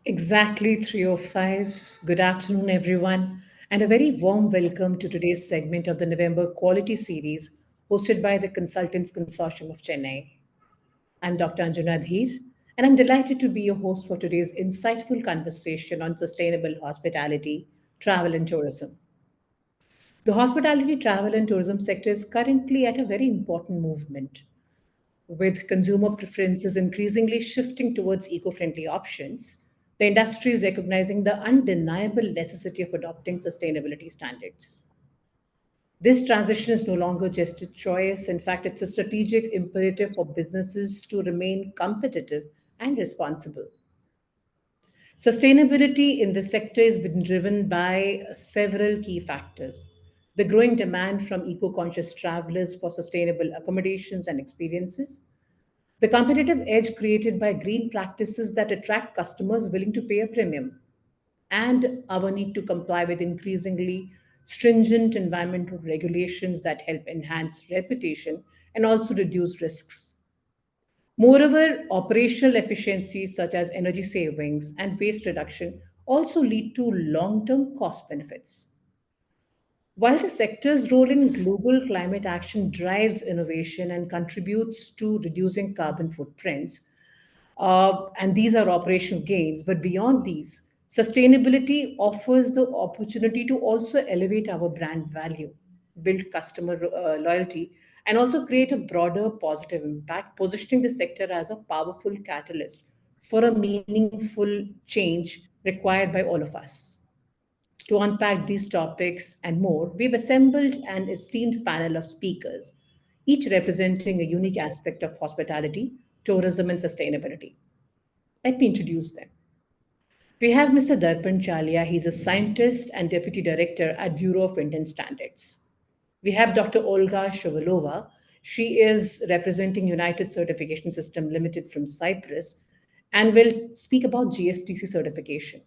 Exactly 3:05. Good afternoon, everyone, and a very warm welcome to today's segment of the November Quality Series hosted by the Consultants Consortium of Chennai. I'm Dr. Anjuna Dheer, and I'm delighted to be your host for today's insightful conversation on sustainable hospitality, travel, and tourism. The hospitality, travel, and tourism sector is currently at a very important movement, with consumer preferences increasingly shifting towards eco friendly options. The industry is recognizing the undeniable necessity of adopting sustainability standards. This transition is no longer just a choice. In fact, it's a strategic imperative for businesses to remain competitive and responsible. Sustainability in this sector has been driven by several key factors. The growing demand from eco conscious travelers for sustainable accommodations and experiences, the competitive edge created by green practices that attract customers willing to pay a premium, and our need to comply with increasingly stringent environmental regulations that help enhance reputation and also reduce risks. Moreover, operational efficiencies such as energy savings and waste reduction also lead to long term cost benefits. While the sector's role in global climate action drives innovation and contributes to reducing carbon footprints, and these are operational gains, but beyond these, sustainability offers the opportunity to also elevate our brand value, build customer loyalty, and also create a broader positive impact, positioning the sector as a powerful catalyst for a meaningful change required by all of us. To unpack these topics and more, we've assembled an esteemed panel of speakers, each representing a unique aspect of hospitality, tourism, and sustainability. Let me introduce them. We have Mr. Darpan Chalia. He's a scientist and deputy director at Bureau of Indian Standards. We have Dr. Olga Shovalova. She is representing United Certification System Limited from Cyprus and will speak about GSTC certification.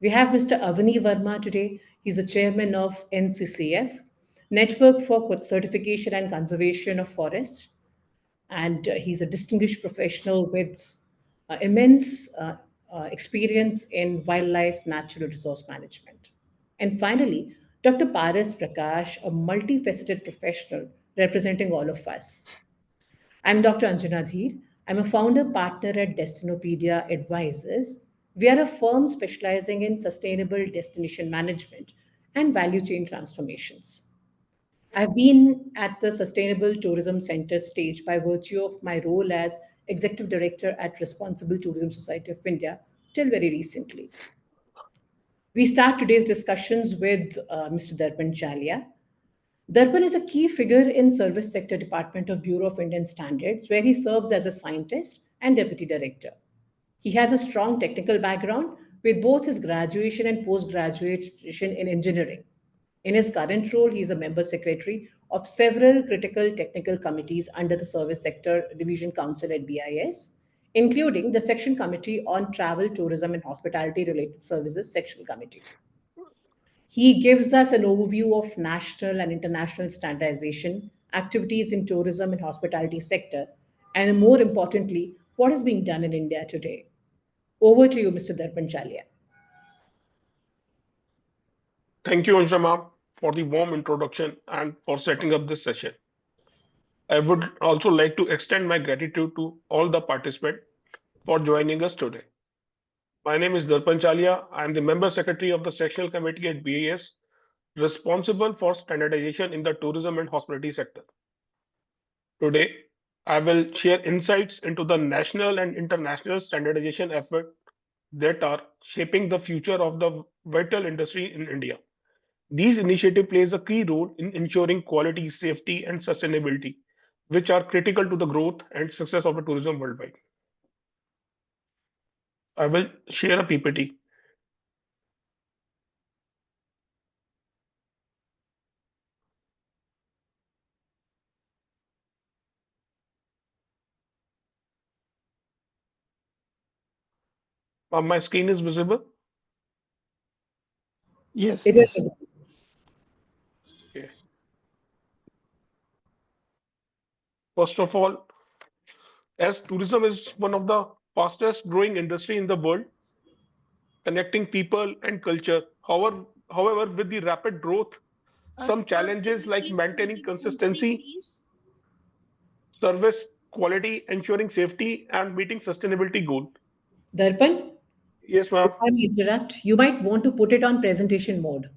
We have Mr. Avani Verma today. He's the chairman of NCCF, Network for Certification and Conservation of Forests, and he's a distinguished professional with immense experience in wildlife natural resource management. And finally, Dr. Paras Prakash, a multifaceted professional representing all of us. I'm Dr. Anjana Dheer. I'm a founder partner at Destinopedia Advisors. We are a firm specializing in sustainable destination management and value chain transformations. I've been at the Sustainable Tourism Center stage by virtue of my role as Executive Director at Responsible Tourism Society of India till very recently. We start today's discussions with Mr. Darpan Chalia. Darpan is a key figure in Service Sector Department of Bureau of Indian Standards, where he serves as a scientist and deputy director. He has a strong technical background with both his graduation and post-graduation in engineering. In his current role, he is a member secretary of several critical technical committees under the Service Sector Division Council at BIS, including the Section Committee on Travel, Tourism, and Hospitality Related Services Section Committee. He gives us an overview of national and international standardization, activities in tourism and hospitality sector, and more importantly, what is being done in India today. Over to you, Mr. Darpan Chalia. Thank you, Anshama, for the warm introduction and for setting up this session. I would also like to extend my gratitude to all the participants for joining us today. My name is Darpan Chalia. I am the member secretary of the sectional committee at BAS, responsible for standardization in the tourism and hospitality sector. Today, I will share insights into the national and international standardization efforts that are shaping the future of the vital industry in India. These initiatives plays a key role in ensuring quality, safety, and sustainability, which are critical to the growth and success of the tourism worldwide. I will share a PPT. My screen is visible. Yes, It yes. is. Okay. First of all, as tourism is one of the fastest growing industry in the world, connecting people and culture. However, with the rapid growth, some Sir, can challenges you like please maintaining continue on screen, consistency, please? service quality, ensuring safety, and meeting sustainability goals. Darpan, Yes, if ma'am. I may interrupt, you might want to put it on presentation mode.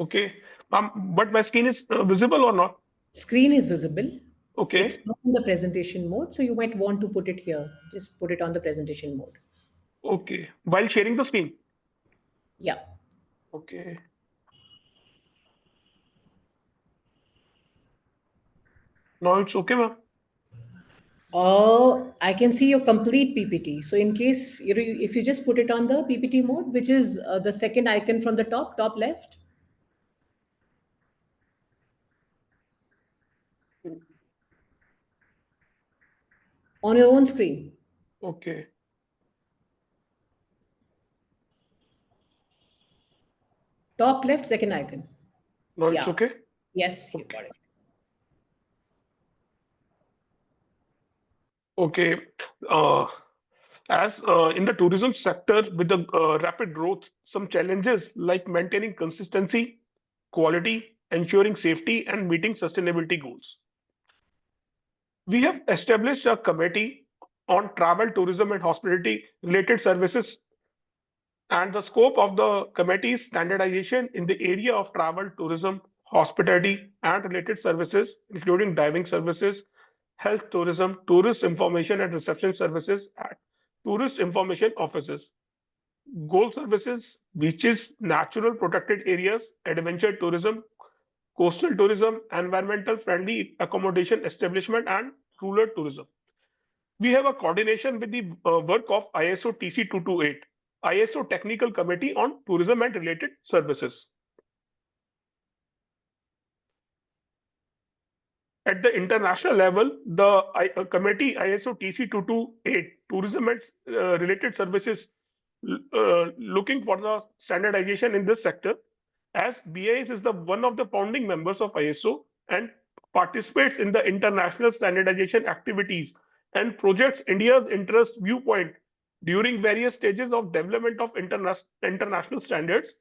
Okay. But my screen is visible or not? Screen is visible. It's Okay. not in the presentation mode, so you might want to put it here. Just put it on the presentation mode. Okay. While sharing the screen. Yeah. Okay. Now it's okay, ma'am. I can see your complete PPT. So in case if you just put it on the PPT mode, which is the second icon from the top left, on your own screen, Okay. top left, second icon. Now it's Yeah. okay. Yes, you Okay. got it. Okay. Uh, as in the tourism sector, with the rapid growth, some challenges like maintaining consistency, quality, ensuring safety, and meeting sustainability goals. We have established a committee on travel, tourism, and hospitality related services, and the scope of the committee is standardization in the area of travel, tourism, hospitality, and related services, including diving services, health tourism, tourist information and reception services at tourist information offices, goal services, beaches, natural protected areas, adventure tourism, coastal tourism, environmental friendly accommodation establishment, and rural tourism. We have a coordination with the work of ISO TC 228, ISO Technical Committee on Tourism and Related Services. At the international level, the committee ISO TC 228, Tourism and Related Services, looking for the standardization in this sector, as BIS is the one of the founding members of ISO and participates in the international standardization activities and projects India's interest viewpoint during various stages of development of international standards.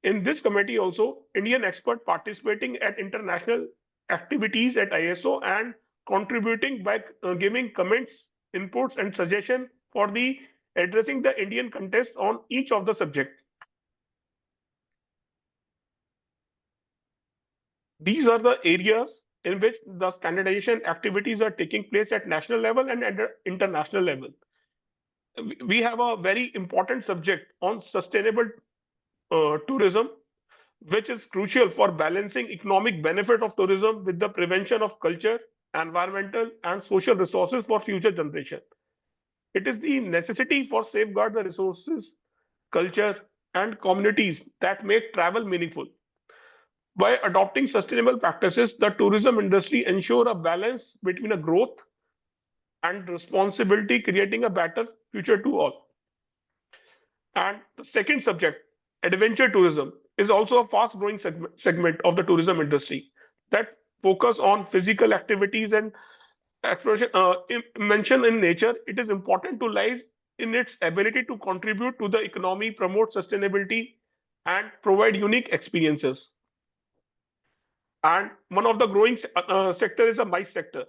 In this committee also, Indian expert participating at international activities at ISO and contributing by giving comments, inputs, and suggestion for the addressing the Indian context on each of the subject. These are the areas in which the standardization activities are taking place at national level and at the international level. We have a very important subject on sustainable tourism, which is crucial for balancing economic benefit of tourism with the prevention of culture, environmental, and social resources for future generation. It is the necessity for safeguard the resources, culture, and communities that make travel meaningful. By adopting sustainable practices, the tourism industry ensure a balance between a growth and responsibility, creating a better future to all. And the second subject, adventure tourism, is also a fast growing segment of the tourism industry that focus on physical activities and exploration. Mentioned in nature, it is important to lies in its ability to contribute to the economy, promote sustainability, and provide unique experiences. And one of the growing sector is a MICE sector.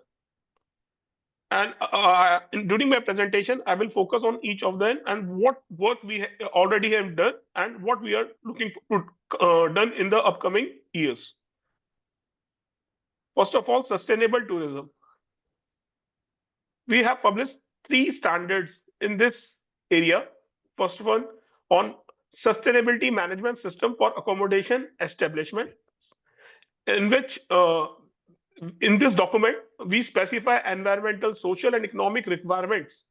And during my presentation, I will focus on each of them and what work we already have done and what we are looking to done in the upcoming years. First of all, sustainable tourism. We have published three standards in this area. First one on sustainability management system for accommodation establishment, in which in this document we specify environmental, social, and economic requirements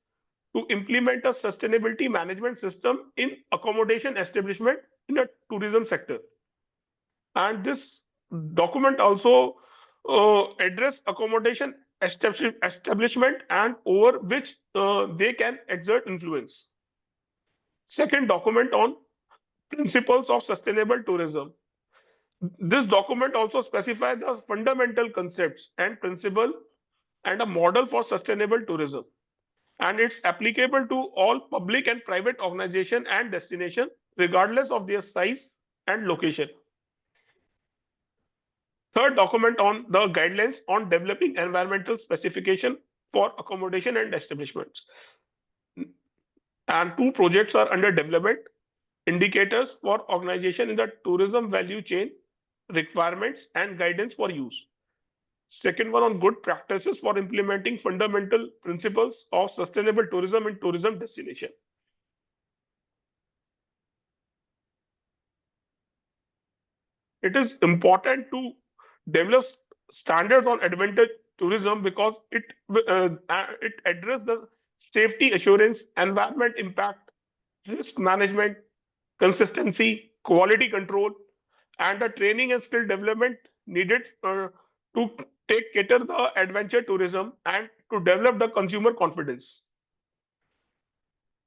to implement a sustainability management system in accommodation establishment in a tourism sector. And this document also address accommodation establishment and over which they can exert influence. Second document on principles of sustainable tourism. This document also specifies the fundamental concepts and principle and a model for sustainable tourism. and it's applicable to all public and private organization and destination, regardless of their size and location. Third, document on the guidelines on developing environmental specification for accommodation and establishments. And two projects are under development: indicators for organization in the tourism value chain, requirements and guidance for use. Second one on good practices for implementing fundamental principles of sustainable tourism in tourism destination. It is important to develop standards on adventure tourism because it addresses the safety assurance, environment impact, risk management, consistency, quality control, and the training and skill development needed to take cater the adventure tourism and to develop the consumer confidence.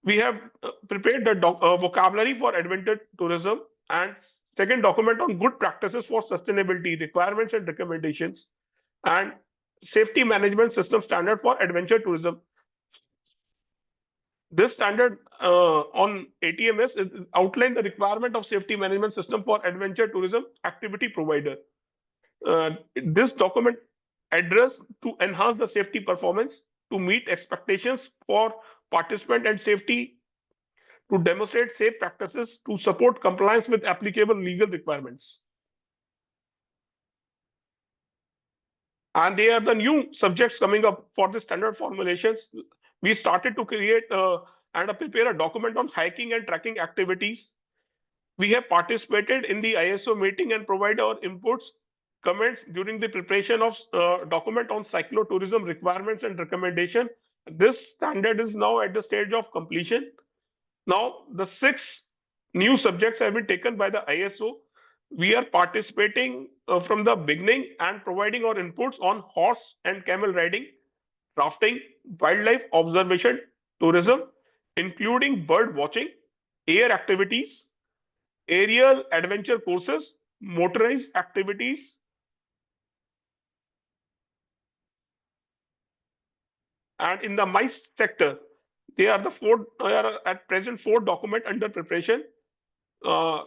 We have prepared the vocabulary for adventure tourism, and second, document on good practices for sustainability, requirements and recommendations, and safety management system standard for adventure tourism. This standard on ATMS outline the requirement of safety management system for adventure tourism activity provider. This document address to enhance the safety performance, to meet expectations for participant and safety, to demonstrate safe practices, to support compliance with applicable legal requirements. And they are the new subjects coming up for the standard formulations. We started to create and prepare a document on hiking and trekking activities. We have participated in the ISO meeting and provide our inputs, comments during the preparation of document on cyclotourism requirements and recommendation. This standard is now at the stage of completion. Now, the 6 new subjects have been taken by the ISO. We are participating from the beginning and providing our inputs on horse and camel riding, rafting, wildlife observation, tourism, including bird watching, air activities, aerial adventure courses, motorized activities, and in the MICE sector, there are at present 4 documents under preparation. Uh,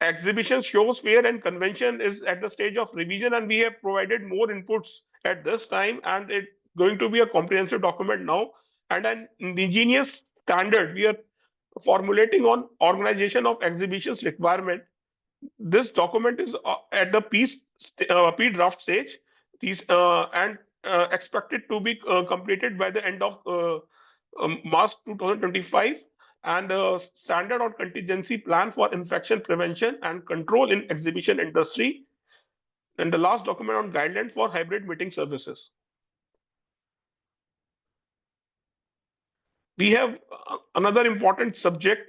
Exhibition, shows, fair, and convention is at the stage of revision, and we have provided more inputs at this time, and it's going to be a comprehensive document now. And an indigenous standard we are formulating on organization of exhibitions requirement. This document is at the pre-draft stage. These and expected to be completed by the end of March 2025, and standard on contingency plan for infection prevention and control in exhibition industry, and the last document on guideline for hybrid meeting services. We have another important subject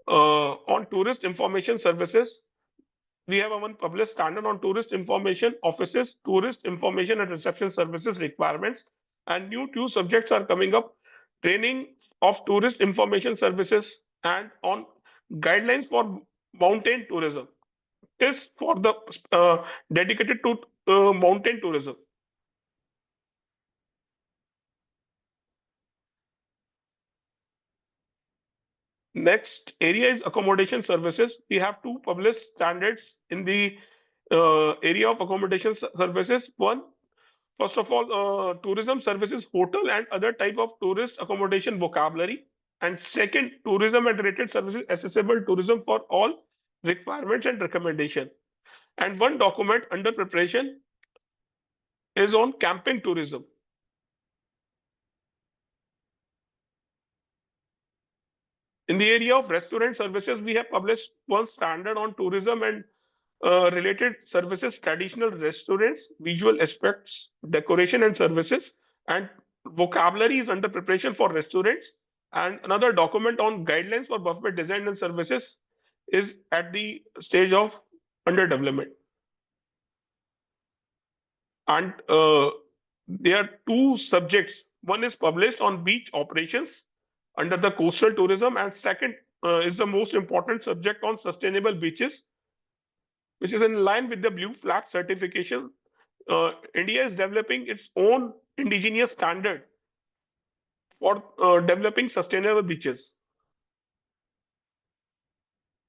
on tourist information services. We have one published standard on tourist information offices, tourist information and reception services requirements, and new 2 subjects are coming up: training of tourist information services and on guidelines for mountain tourism. This for the dedicated to mountain tourism. Next area is accommodation services. We have 2 published standards in the area of accommodation services. One, first of all, tourism services, hotel and other type of tourist accommodation vocabulary. And second, tourism and related services, accessible tourism for all requirements and recommendation. And one document under preparation is on camping tourism. In the area of restaurant services, we have published one standard on tourism and related services, traditional restaurants, visual aspects, decoration and services, and vocabulary is under preparation for restaurants. And another document on guidelines for buffet design and services is at the stage of under development. And there are 2 subjects. One is published on beach operations under the coastal tourism, and second is the most important subject on sustainable beaches, which is in line with the Blue Flag certification. India is developing its own indigenous standard for developing sustainable beaches.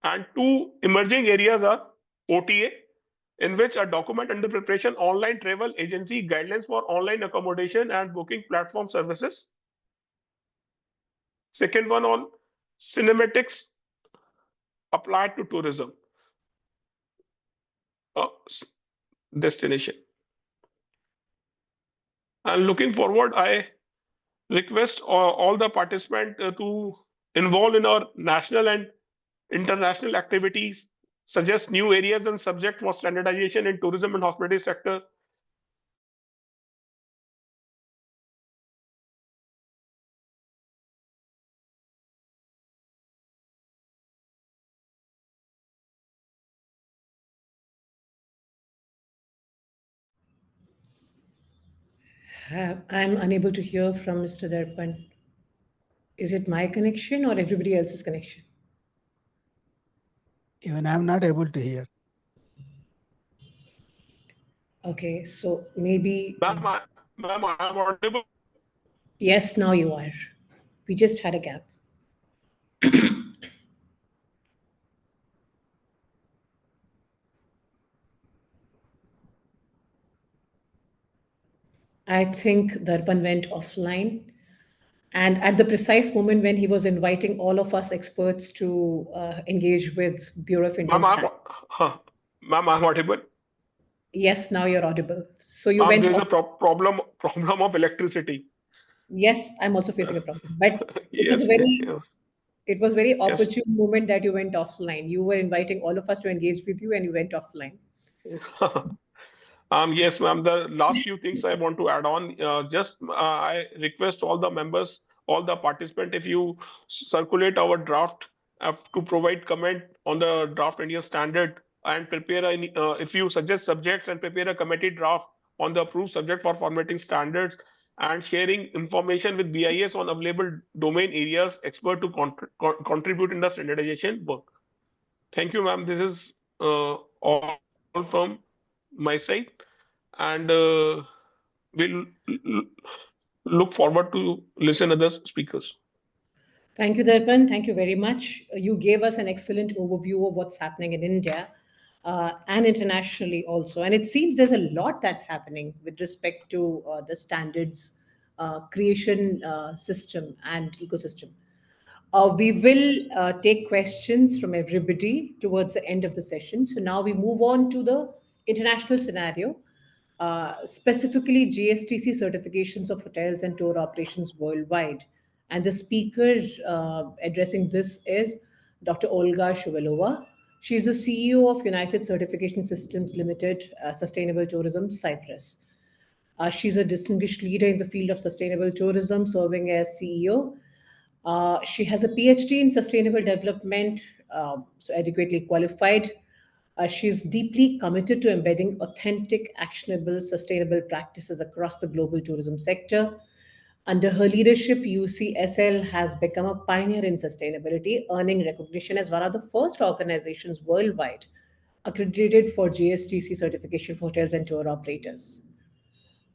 And two emerging areas are OTA, in which a document under preparation online travel agency guidelines for online accommodation and booking platform services. Second one on cinematics applied to tourism uh, destination. And looking forward, I request all the participants to involve in our national and international activities, suggest new areas and subject for standardization in tourism and hospitality sector. I'm unable to hear from Mr. Darpan. Is it my connection or everybody else's connection? Even I am not able to hear. Okay, so maybe. Ma'am, I am audible. Yes, now you are. We just had a gap. I think Darpan went offline. And at the precise moment when he was inviting all of us experts to engage with Bureau of Indian Ma'am, Standards. ma'am, I'm audible. Yes, now you're audible. So you Ma'am, went there is off. a problem of electricity. Yes, I'm also facing a problem. But it was a Yes, very yes, it was very yes. opportune moment that you went offline. You were inviting all of us to engage with you and you went offline. Yes, ma'am. The last few things I want to add on, I request all the members, all the participants, if you circulate our draft to provide comment on the draft India standard and prepare if you suggest subjects and prepare a committee draft on the approved subject for formatting standards and sharing information with BIS on available domain areas, expert to contribute in the standardization work. Thank you, ma'am. This is all from my side, and we'll look forward to listen other speakers. Thank you, Darpan. Thank you very much. You gave us an excellent overview of what's happening in India and internationally also. And it seems there's a lot that's happening with respect to the standards creation system and ecosystem. We will take questions from everybody towards the end of the session. So now we move on to the international scenario, specifically GSTC certifications of hotels and tour operations worldwide. And the speaker addressing this is Dr. Olga Shuvalova. She's the CEO of United Certification Systems Limited, Sustainable Tourism, Cyprus. She's a distinguished leader in the field of sustainable tourism, serving as CEO. She has a PhD in sustainable development, so adequately qualified. She's deeply committed to embedding authentic, actionable, sustainable practices across the global tourism sector. Under her leadership, UCSL has become a pioneer in sustainability, earning recognition as one of the first organizations worldwide accredited for GSTC certification for hotels and tour operators.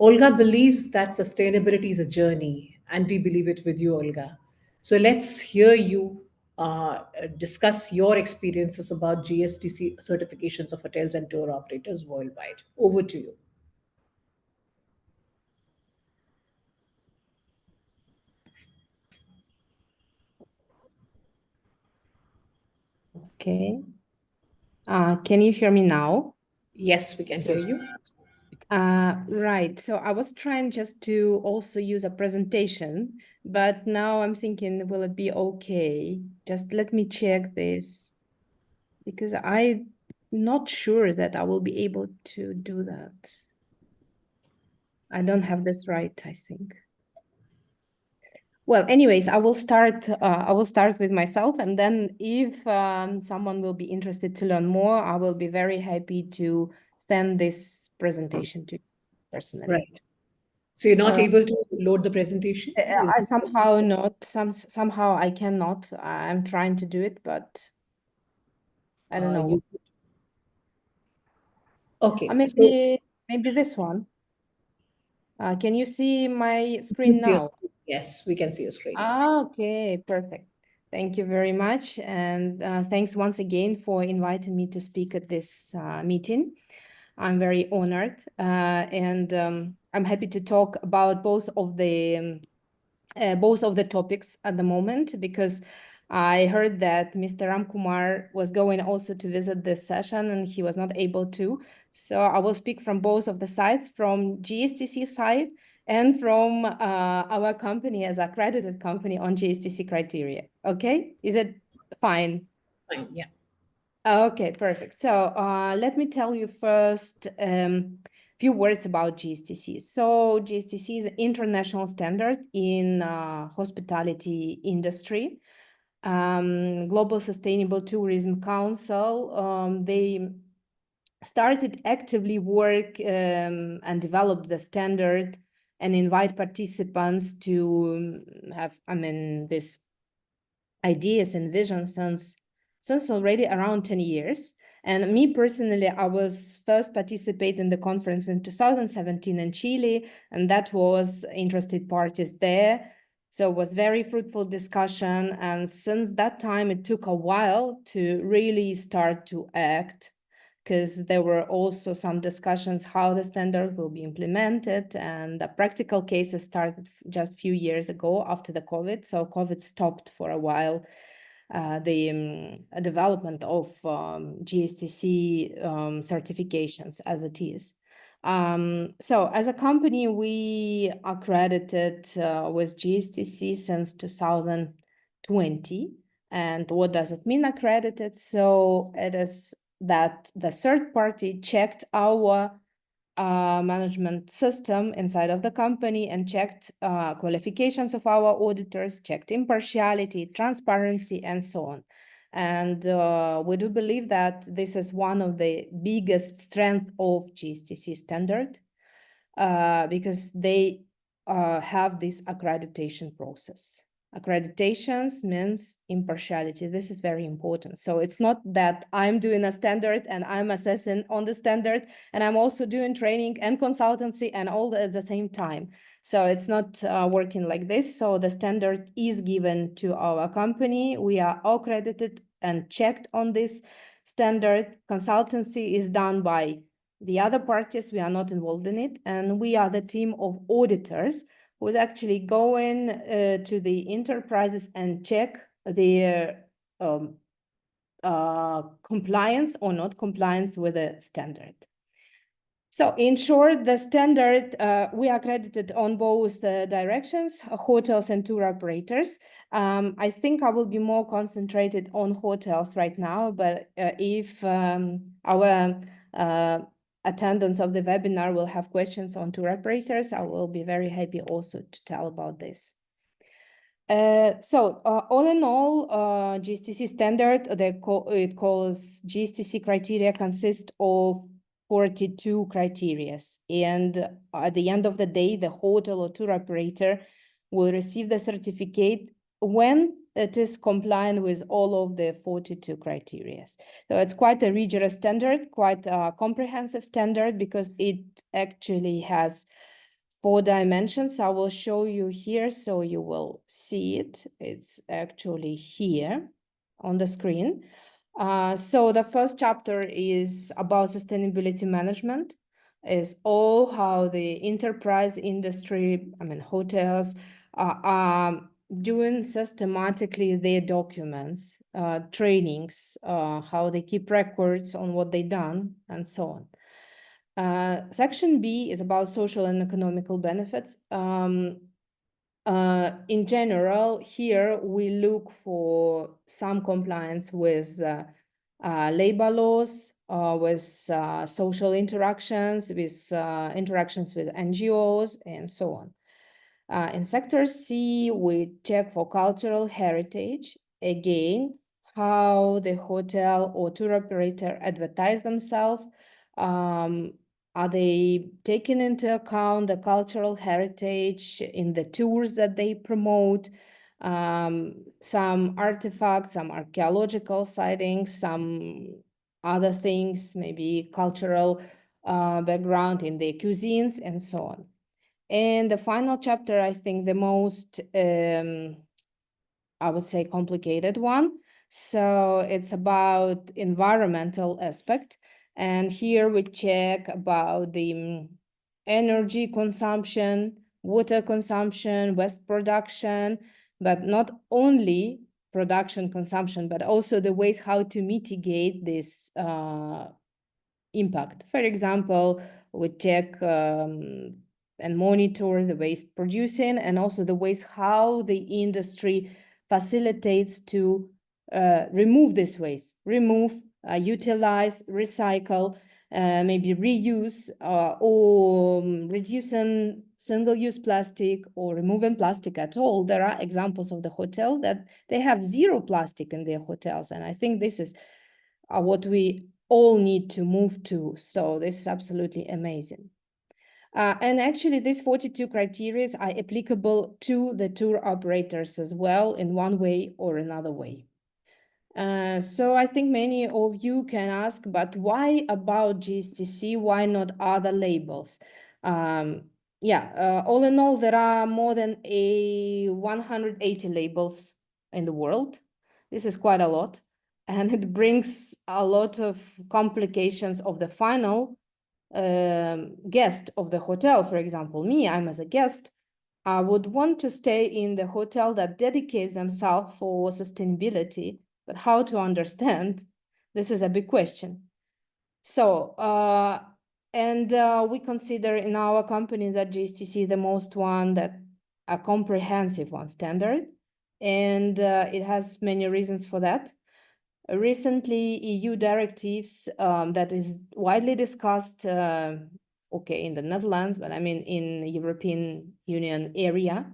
Olga believes that sustainability is a journey, and we believe it with you, Olga. So let's hear you discuss your experiences about GSTC certifications of hotels and tour operators worldwide. Over to you. Okay. Can you hear me now? Yes, we can hear Yes. you. Right. So I was trying just to also use a presentation, but now I'm thinking, will it be okay? Just let me check this because I'm not sure that I will be able to do that. I don't have this right, I think. Well, anyways, I will start with myself, and then if someone will be interested to learn more, I will be very happy to send this presentation to you personally. Right. So you're not Uh, able to load the presentation? Is I this somehow not somehow I cannot. I'm trying to do it, but I don't know. you okay? So Maybe this one. Can you see my you can screen see your now? Yes, we can see your screen now. Okay, perfect. Thank you very much. And thanks once again for inviting me to speak at this meeting. I'm very honored. And I'm happy to talk about both of the topics at the moment, because I heard that Mr. Ramkumar was going also to visit this session and he was not able to. So I will speak from both of the sides, from GSTC side and from our company as accredited company on GSTC criteria. Okay, is it fine? Fine, yeah. Okay, perfect. So let me tell you first few words about GSTC. So GSTC is an international standard in hospitality industry. Global Sustainable Tourism Council, they started actively work and developed the standard and invite participants to have, this ideas and visions since already around 10 years. And me personally, I was first participate in the conference in 2017 in Chile, and that was interested parties there. So it was very fruitful discussion. And since that time, it took a while to really start to act, because there were also some discussions how the standard will be implemented, and the practical cases started just a few years ago after the COVID. So COVID stopped for a while the development of GSTC certifications as it is. So as a company, we accredited with GSTC since 2020. And what does it mean accredited? So it is that the third party checked our management system inside of the company and checked qualifications of our auditors, checked impartiality, transparency, and so on. And we do believe that this is one of the biggest strengths of GSTC standard, because they have this accreditation process. Accreditations means impartiality. This is very important. So it's not that I'm doing a standard and I'm assessing on the standard, and I'm also doing training and consultancy and all at the same time. So it's not working like this. So the standard is given to our company. We are accredited and checked on this standard. Consultancy is done by the other parties. We are not involved in it. And we are the team of auditors who is actually going to the enterprises and check their compliance or not compliance with the standard. So in short, the standard, we are accredited on both the directions, hotels and tour operators. I think I will be more concentrated on hotels right now, but if our attendants of the webinar will have questions on tour operators, I will be very happy also to tell about this. So all in all, GSTC standard, it calls GSTC criteria consist of 42 criteria. And at the end of the day, the hotel or tour operator will receive the certificate when it is compliant with all of the 42 criteria. So it's quite a rigorous standard, quite a comprehensive standard, because it actually has 4 dimensions. I will show you here so you will see it. It's actually here on the screen. So the first chapter is about sustainability management, is all how the enterprise industry, hotels, are doing systematically their documents, trainings, how they keep records on what they done, and so on. Section B is about social and economical benefits. In general, here we look for some compliance with labor laws, with social interactions, with interactions with NGOs, and so on. In sector C, we check for cultural heritage. Again, how the hotel or tour operator advertise themselves. Are they taking into account the cultural heritage in the tours that they promote? Some artifacts, some archaeological sightings, some other things, maybe cultural background in their cuisines, and so on. And the final chapter, I think the most, I would say, complicated one. So it's about environmental aspect. And here we check about the energy consumption, water consumption, waste production, but not only production consumption, but also the ways how to mitigate this impact. For example, we check and monitor the waste producing and also the ways how the industry facilitates to remove this waste, utilize, recycle, maybe reuse or reducing single-use plastic or removing plastic at all. There are examples of the hotel that they have zero plastic in their hotels. And I think this is what we all need to move to. So this is absolutely amazing. And actually, these 42 criteria are applicable to the tour operators as well in one way or another way. So I think many of you can ask, but why about GSTC? Why not other labels? All in all, there are more than 180 labels in the world. This is quite a lot. And it brings a lot of complications of the final guest of the hotel. For example, me, I'm as a guest, I would want to stay in the hotel that dedicates themselves for sustainability, but how to understand? This is a big question. So, we consider in our company that GSTC the most one that a comprehensive one standard, and it has many reasons for that. Recently, EU directives that is widely discussed, in the Netherlands, but I mean in the European Union area,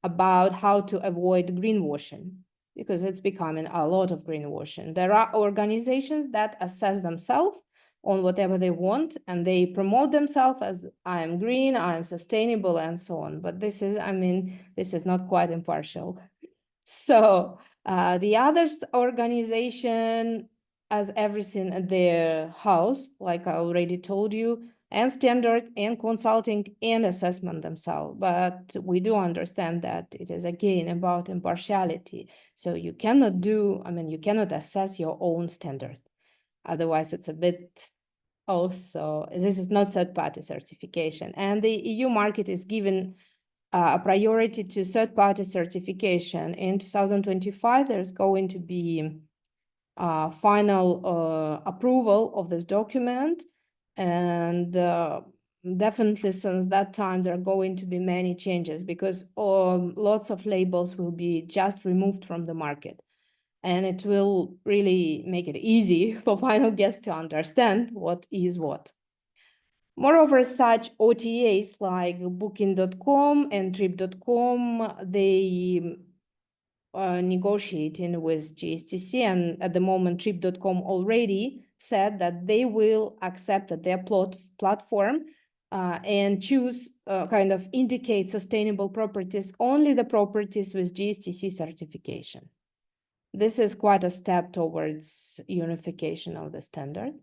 about how to avoid greenwashing, because it's becoming a lot of greenwashing. There are organizations that assess themselves on whatever they want, and they promote themselves as I am green, I am sustainable, and so on. But this is not quite impartial. So the others organization has everything at their house, like I already told you, and standard and consulting and assessment themselves. But we do understand that it is again about impartiality. So you cannot you cannot assess your own standard. Otherwise, it's a bit also, this is not third-party certification. And the EU market is given a priority to third-party certification. In 2025, there's going to be final approval of this document. And definitely since that time, there are going to be many changes because lots of labels will be just removed from the market. And it will really make it easy for final guests to understand what is what. Moreover, such OTAs like Booking.com and Trip.com, they negotiating with GSTC, and at the moment Trip.com already said that they will accept that their platform and choose indicate sustainable properties, only the properties with GSTC certification. This is quite a step towards unification of the standard.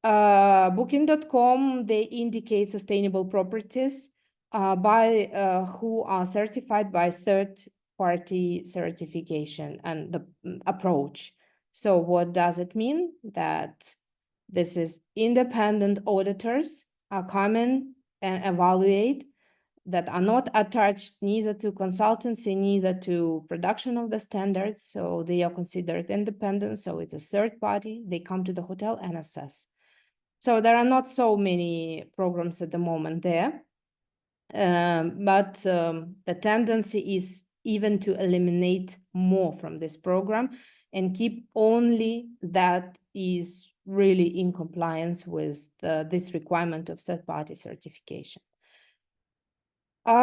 Booking.com, they indicate sustainable properties who are certified by third-party certification and the approach. So what does it mean? That this is independent auditors are coming and evaluate that are not attached neither to consultancy, neither to production of the standards. So they are considered independent. So it's a third party. They come to the hotel and assess. So there are not so many programs at the moment there. But the tendency is even to eliminate more from this program and keep only that is really in compliance with this requirement of third-party certification. So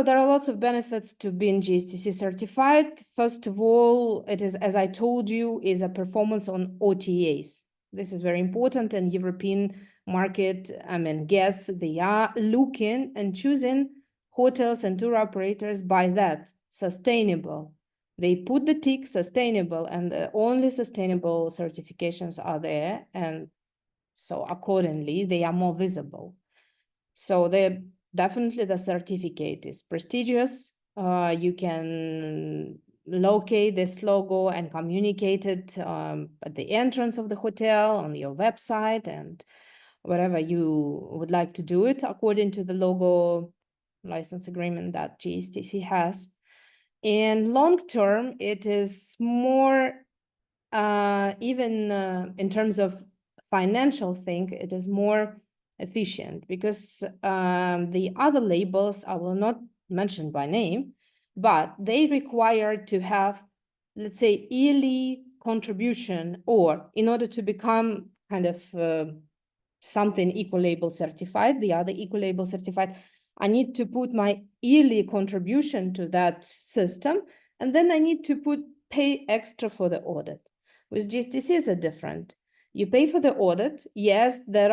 there are lots of benefits to being GSTC certified. First of all, it is, as I told you, is a performance on OTAs. This is very important in European market. Guests, they are looking and choosing hotels and tour operators by that, sustainable. They put the tick sustainable, and the only sustainable certifications are there. And so accordingly, they are more visible. So definitely the certificate is prestigious. You can locate this logo and communicate it at the entrance of the hotel, on your website, and whatever you would like to do it according to the logo license agreement that GSTC has. And long term, it is more, even in terms of financial thing, it is more efficient because the other labels I will not mention by name, but they require to have, let's say, yearly contribution, or in order to become kind of something ecolabel certified, the other ecolabel certified, I need to put my yearly contribution to that system, and then I need to pay extra for the audit. With GSTC is a different. You pay for the audit. Yes, there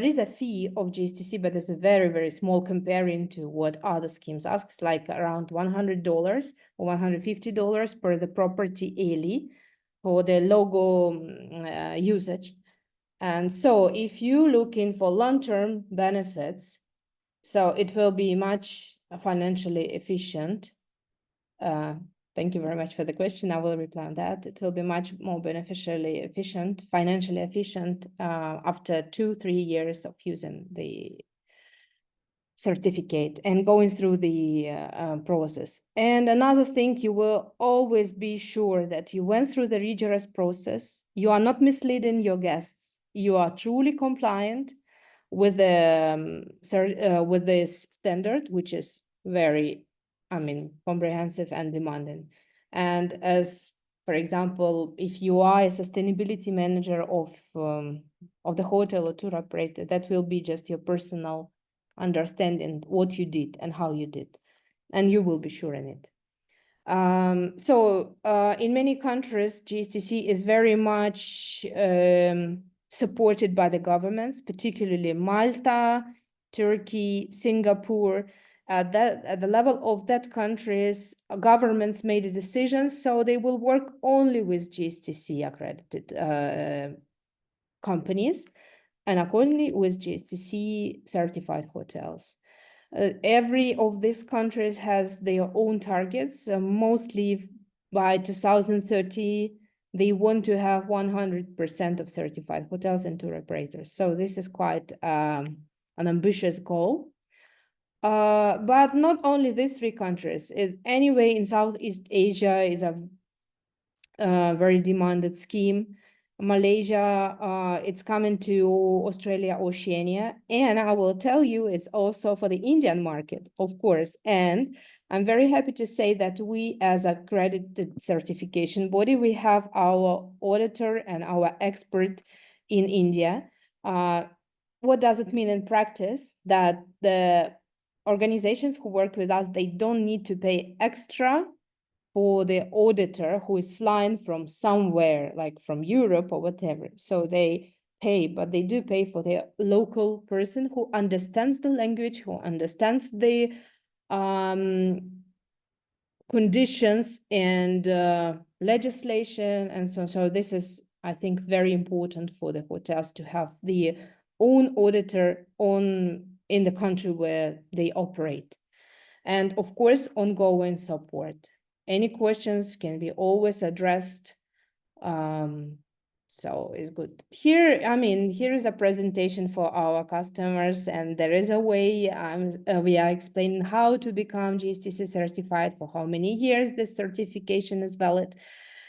is a fee of GSTC, but it's a very, very small comparing to what other schemes ask. It's like around $100 or $150 per the property yearly for the logo usage. And so if you looking for long-term benefits, so it will be much financially efficient. Thank you very much for the question. I will reply on that. It will be much more beneficially efficient, financially efficient after 2-3 years of using the certificate and going through the process. And another thing, you will always be sure that you went through the rigorous process. You are not misleading your guests. You are truly compliant with the with this standard, which is very, comprehensive and demanding. And as, for example, if you are a sustainability manager of the hotel or tour operator, that will be just your personal understanding what you did and how you did, and you will be sure in it. So in many countries, GSTC is very much supported by the governments, particularly Malta, Turkey, Singapore. At the level of that countries, governments made a decision, so they will work only with GSTC accredited companies, and accordingly with GSTC certified hotels. Every of these countries has their own targets. Mostly by 2030, they want to have 100% of certified hotels and tour operators. So this is quite an ambitious goal. But not only these 3 countries. Is anyway in Southeast Asia is a very demanded scheme. Malaysia, it's coming to Australia, Oceania, and I will tell you it's also for the Indian market, of course. And I'm very happy to say that we, as a accredited certification body, we have our auditor and our expert in India. What does it mean in practice? That the organizations who work with us, they don't need to pay extra for the auditor who is flying from somewhere, like from Europe or whatever. So they pay, but they do pay for the local person who understands the language, who understands the conditions and legislation and so on. So this is, I think, very important for the hotels to have the own auditor in the country where they operate. And of course, ongoing support. Any questions can be always addressed. So it's good. Here, here is a presentation for our customers, and there is a way we are explaining how to become GSTC certified, for how many years this certification is valid.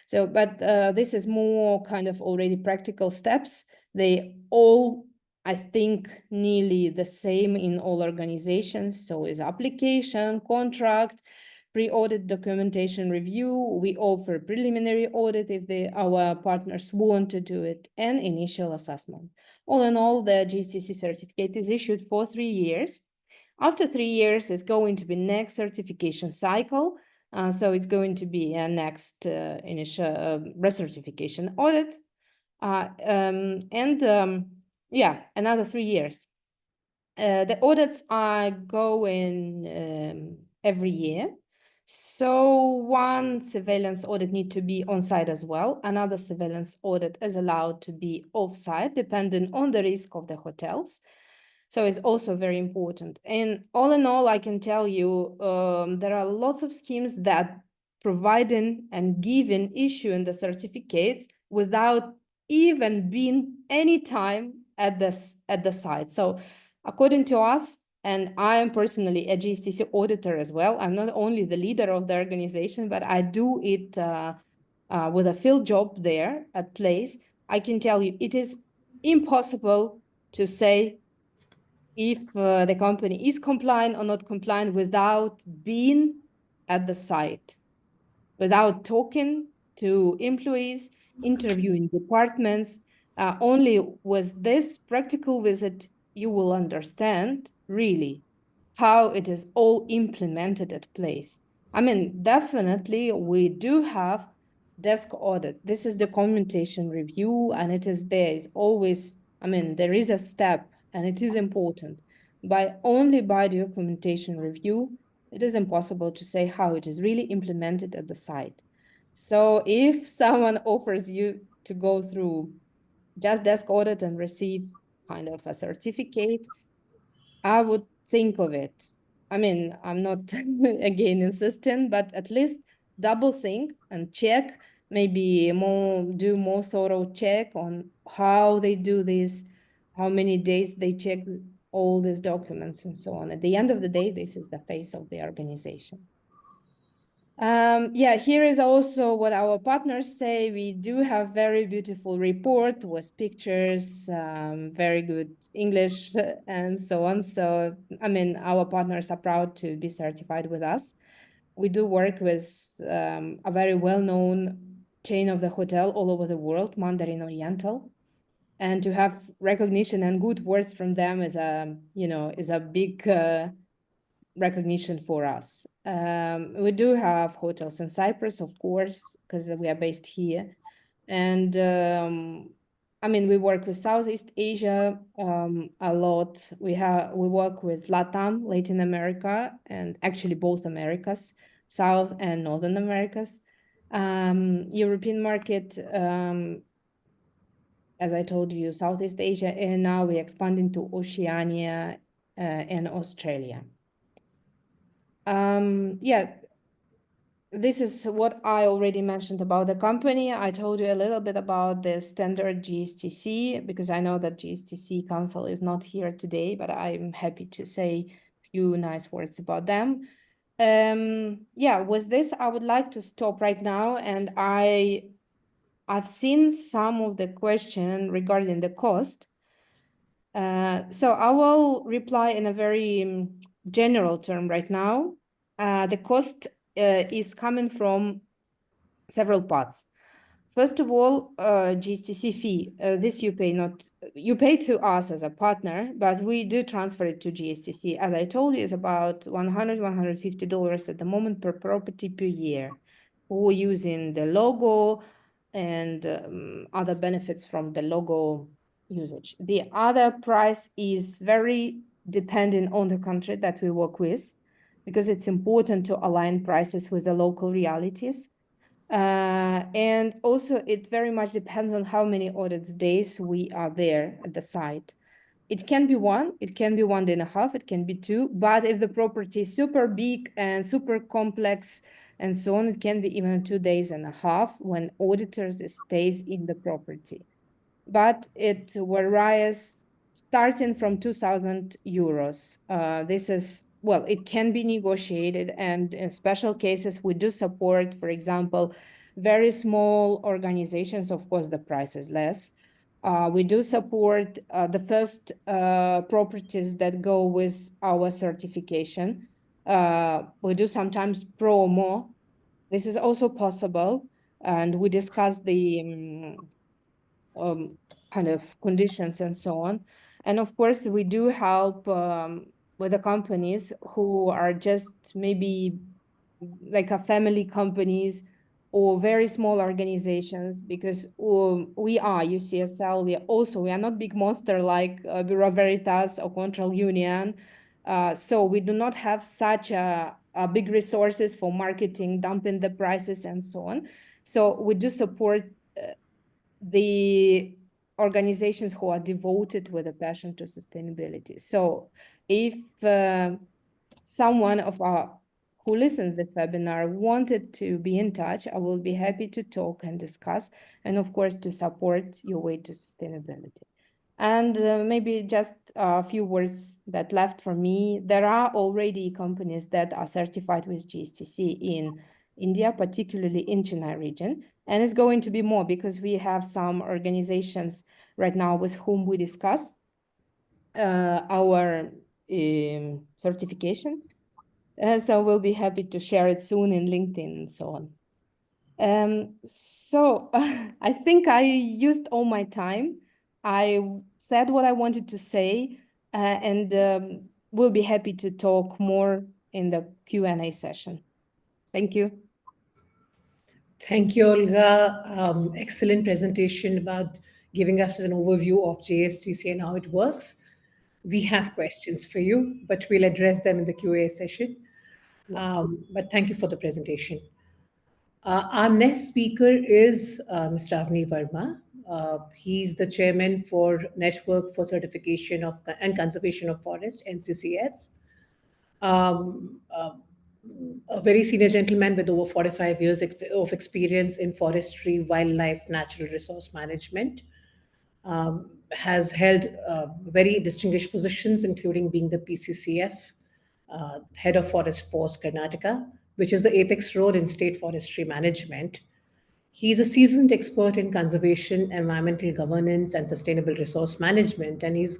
So, but this is more kind of already practical steps. They all, I think, nearly the same in all organizations. So is application, contract, pre-audit documentation review. We offer preliminary audit if our partners want to do it, and initial assessment. All in all, the GSTC certificate is issued for 3 years. After 3 years, it's going to be next certification cycle. So it's going to be a next initial recertification audit. Yeah, another 3 years. The audits are going every year. So one surveillance audit need to be on site as well. Another surveillance audit is allowed to be off site, depending on the risk of the hotels. So it's also very important. And all in all, I can tell you there are lots of schemes that providing and giving issuing the certificates without even being any time at the site. So according to us, and I am personally a GSTC auditor as well. I'm not only the leader of the organization, but I do it with a field job there at place. I can tell you it is impossible to say if the company is compliant or not compliant without being at the site, without talking to employees, interviewing departments. Only with this practical visit, you will understand really how it is all implemented at place. I mean, definitely we do have desk audit. This is documentation review, and it is there. It's always, I mean, there is a step, and it is important. Only by documentation review, it is impossible to say how it is really implemented at the site. So if someone offers you to go through just desk audit and receive kind of a certificate, I would think of it. I mean, I'm not again insistent, but at least double think and check, maybe do more thorough check on how they do this, how many days they check all these documents and so on. At the end of the day, this is the face of the organization. Yeah, here is also what our partners say. We do have very beautiful report with pictures, very good English and so on. So, I mean, our partners are proud to be certified with us. We do work with a very well-known chain of the hotel all over the world, Mandarin Oriental. And to have recognition and good words from them is a big recognition for us. We do have hotels in Cyprus, of course, because we are based here. And I mean, we work with Southeast Asia a lot. We work with LATAM, Latin America, and actually both Americas, South and Northern Americas. European market, as I told you, Southeast Asia, and now we're expanding to Oceania and Australia. Yeah, this is what I already mentioned about the company. I told you a little bit about the standard GSTC because I know that GSTC Council is not here today, but I'm happy to say a few nice words about them. Yeah, with this, I would like to stop right now, and I've seen some of the question regarding the cost. So I will reply in a very general term right now. The cost is coming from several parts. First of all, GSTC fee. This you pay to us as a partner, but we do transfer it to GSTC. As I told you, it's about $150 at the moment per property per year. We're using the logo and other benefits from the logo usage. The other price is very dependent on the country that we work with, because it's important to align prices with the local realities. And also it very much depends on how many audit days we are there at the site. It can be 1, it can be 1.5 days, it can be 2, but if the property is super big and super complex and so on, it can be even 2.5 days when auditors stays in the property. But it varies starting from 2,000 euros. This is, well, it can be negotiated, and in special cases, we do support, for example, very small organizations. Of course, the price is less. We do support the first properties that go with our certification. We do sometimes promo. This is also possible, and we discuss the kind of conditions and so on. And of course, we do help with the companies who are just maybe like a family companies or very small organizations, because we are UCSL, we are not big monster like Bureau Veritas or Control Union. So we do not have such a big resources for marketing, dumping the prices and so on. So we do support the organizations who are devoted with a passion to sustainability. So if someone of our who listens this webinar wanted to be in touch, I will be happy to talk and discuss, and of course to support your way to sustainability. And maybe just a few words that left for me. There are already companies that are certified with GSTC in India, particularly in Chennai region, and it's going to be more because we have some organizations right now with whom we discuss our certification. So we'll be happy to share it soon in LinkedIn and so on. So I think I used all my time. I said what I wanted to say, and we'll be happy to talk more in the Q&A session. Thank you. Thank you, Olga. Excellent presentation about giving us an overview of JSTC and how it works. We have questions for you, but we'll address them in the QA session. But thank you for the presentation. Our next speaker is Mr. Avni Verma. He's the chairman for Network for Certification of and Conservation of Forest, NCCF. A very senior gentleman with over 45 years of experience in forestry, wildlife, natural resource management. Has held very distinguished positions, including being the PCCF head of Forest Force Karnataka, which is the apex role in state forestry management. He's a seasoned expert in conservation, environmental governance, and sustainable resource management, and he's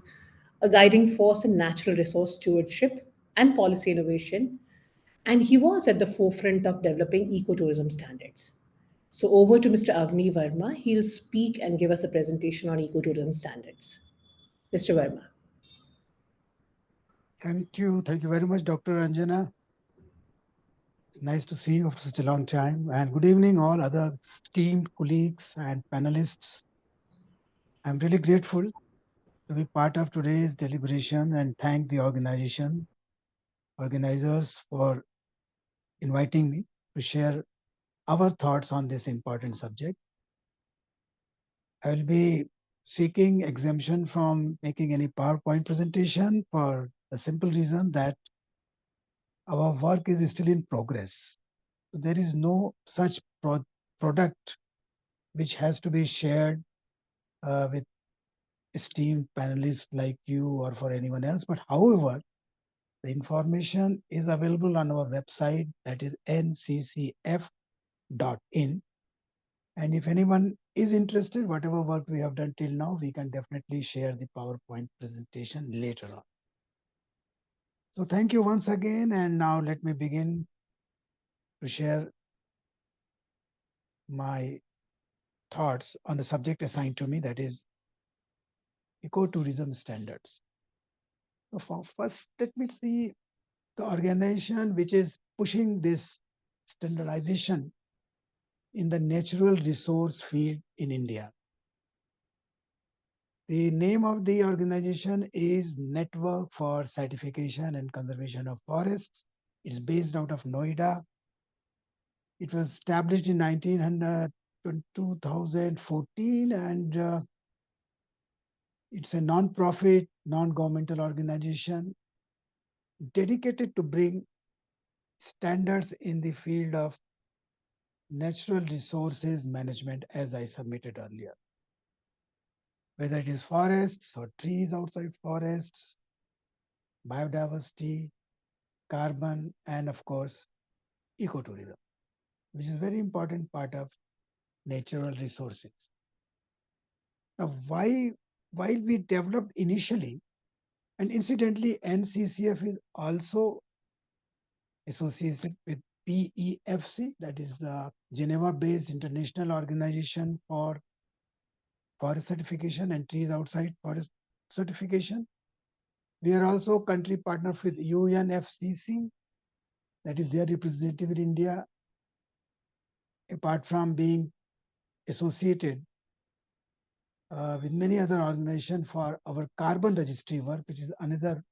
a guiding force in natural resource stewardship and policy innovation. And he was at the forefront of developing ecotourism standards. So, over to Mr. Avni Verma. He'll speak and give us a presentation on ecotourism standards. Mr. Verma. Thank you. Thank you very much, Dr. Anjana. It's nice to see you after such a long time. And good evening, all other esteemed colleagues and panelists. I'm really grateful to be part of today's deliberation and thank the organizers for inviting me to share our thoughts on this important subject. I will be seeking exemption from making any PowerPoint presentation for the simple reason that our work is still in progress. There is no such product which has to be shared with esteemed panelists like you or for anyone else. But however, the information is available on our website, that is nccf.in. And if anyone is interested, whatever work we have done till now, we can definitely share the PowerPoint presentation later on. So thank you once again. And now let me begin to share my thoughts on the subject assigned to me, that is ecotourism standards. So first, let me see the organization which is pushing this standardization in the natural resource field in India. The name of the organization is Network for Certification and Conservation of Forests. It's based out of Noida. It was established in 2014, and it's a non-profit, non-governmental organization dedicated to bring standards in the field of natural resources management, as I submitted earlier. Whether it is forests or trees outside forests, biodiversity, carbon, and of course, ecotourism, which is a very important part of natural resources. Now, while we developed initially, and incidentally, NCCF is also associated with PEFC, that is the Geneva-based international organization for forest certification and trees outside forest certification. We are also country partner with UNFCCC, that is their representative in India. Apart from being associated with many other organizations for our carbon registry work, which is another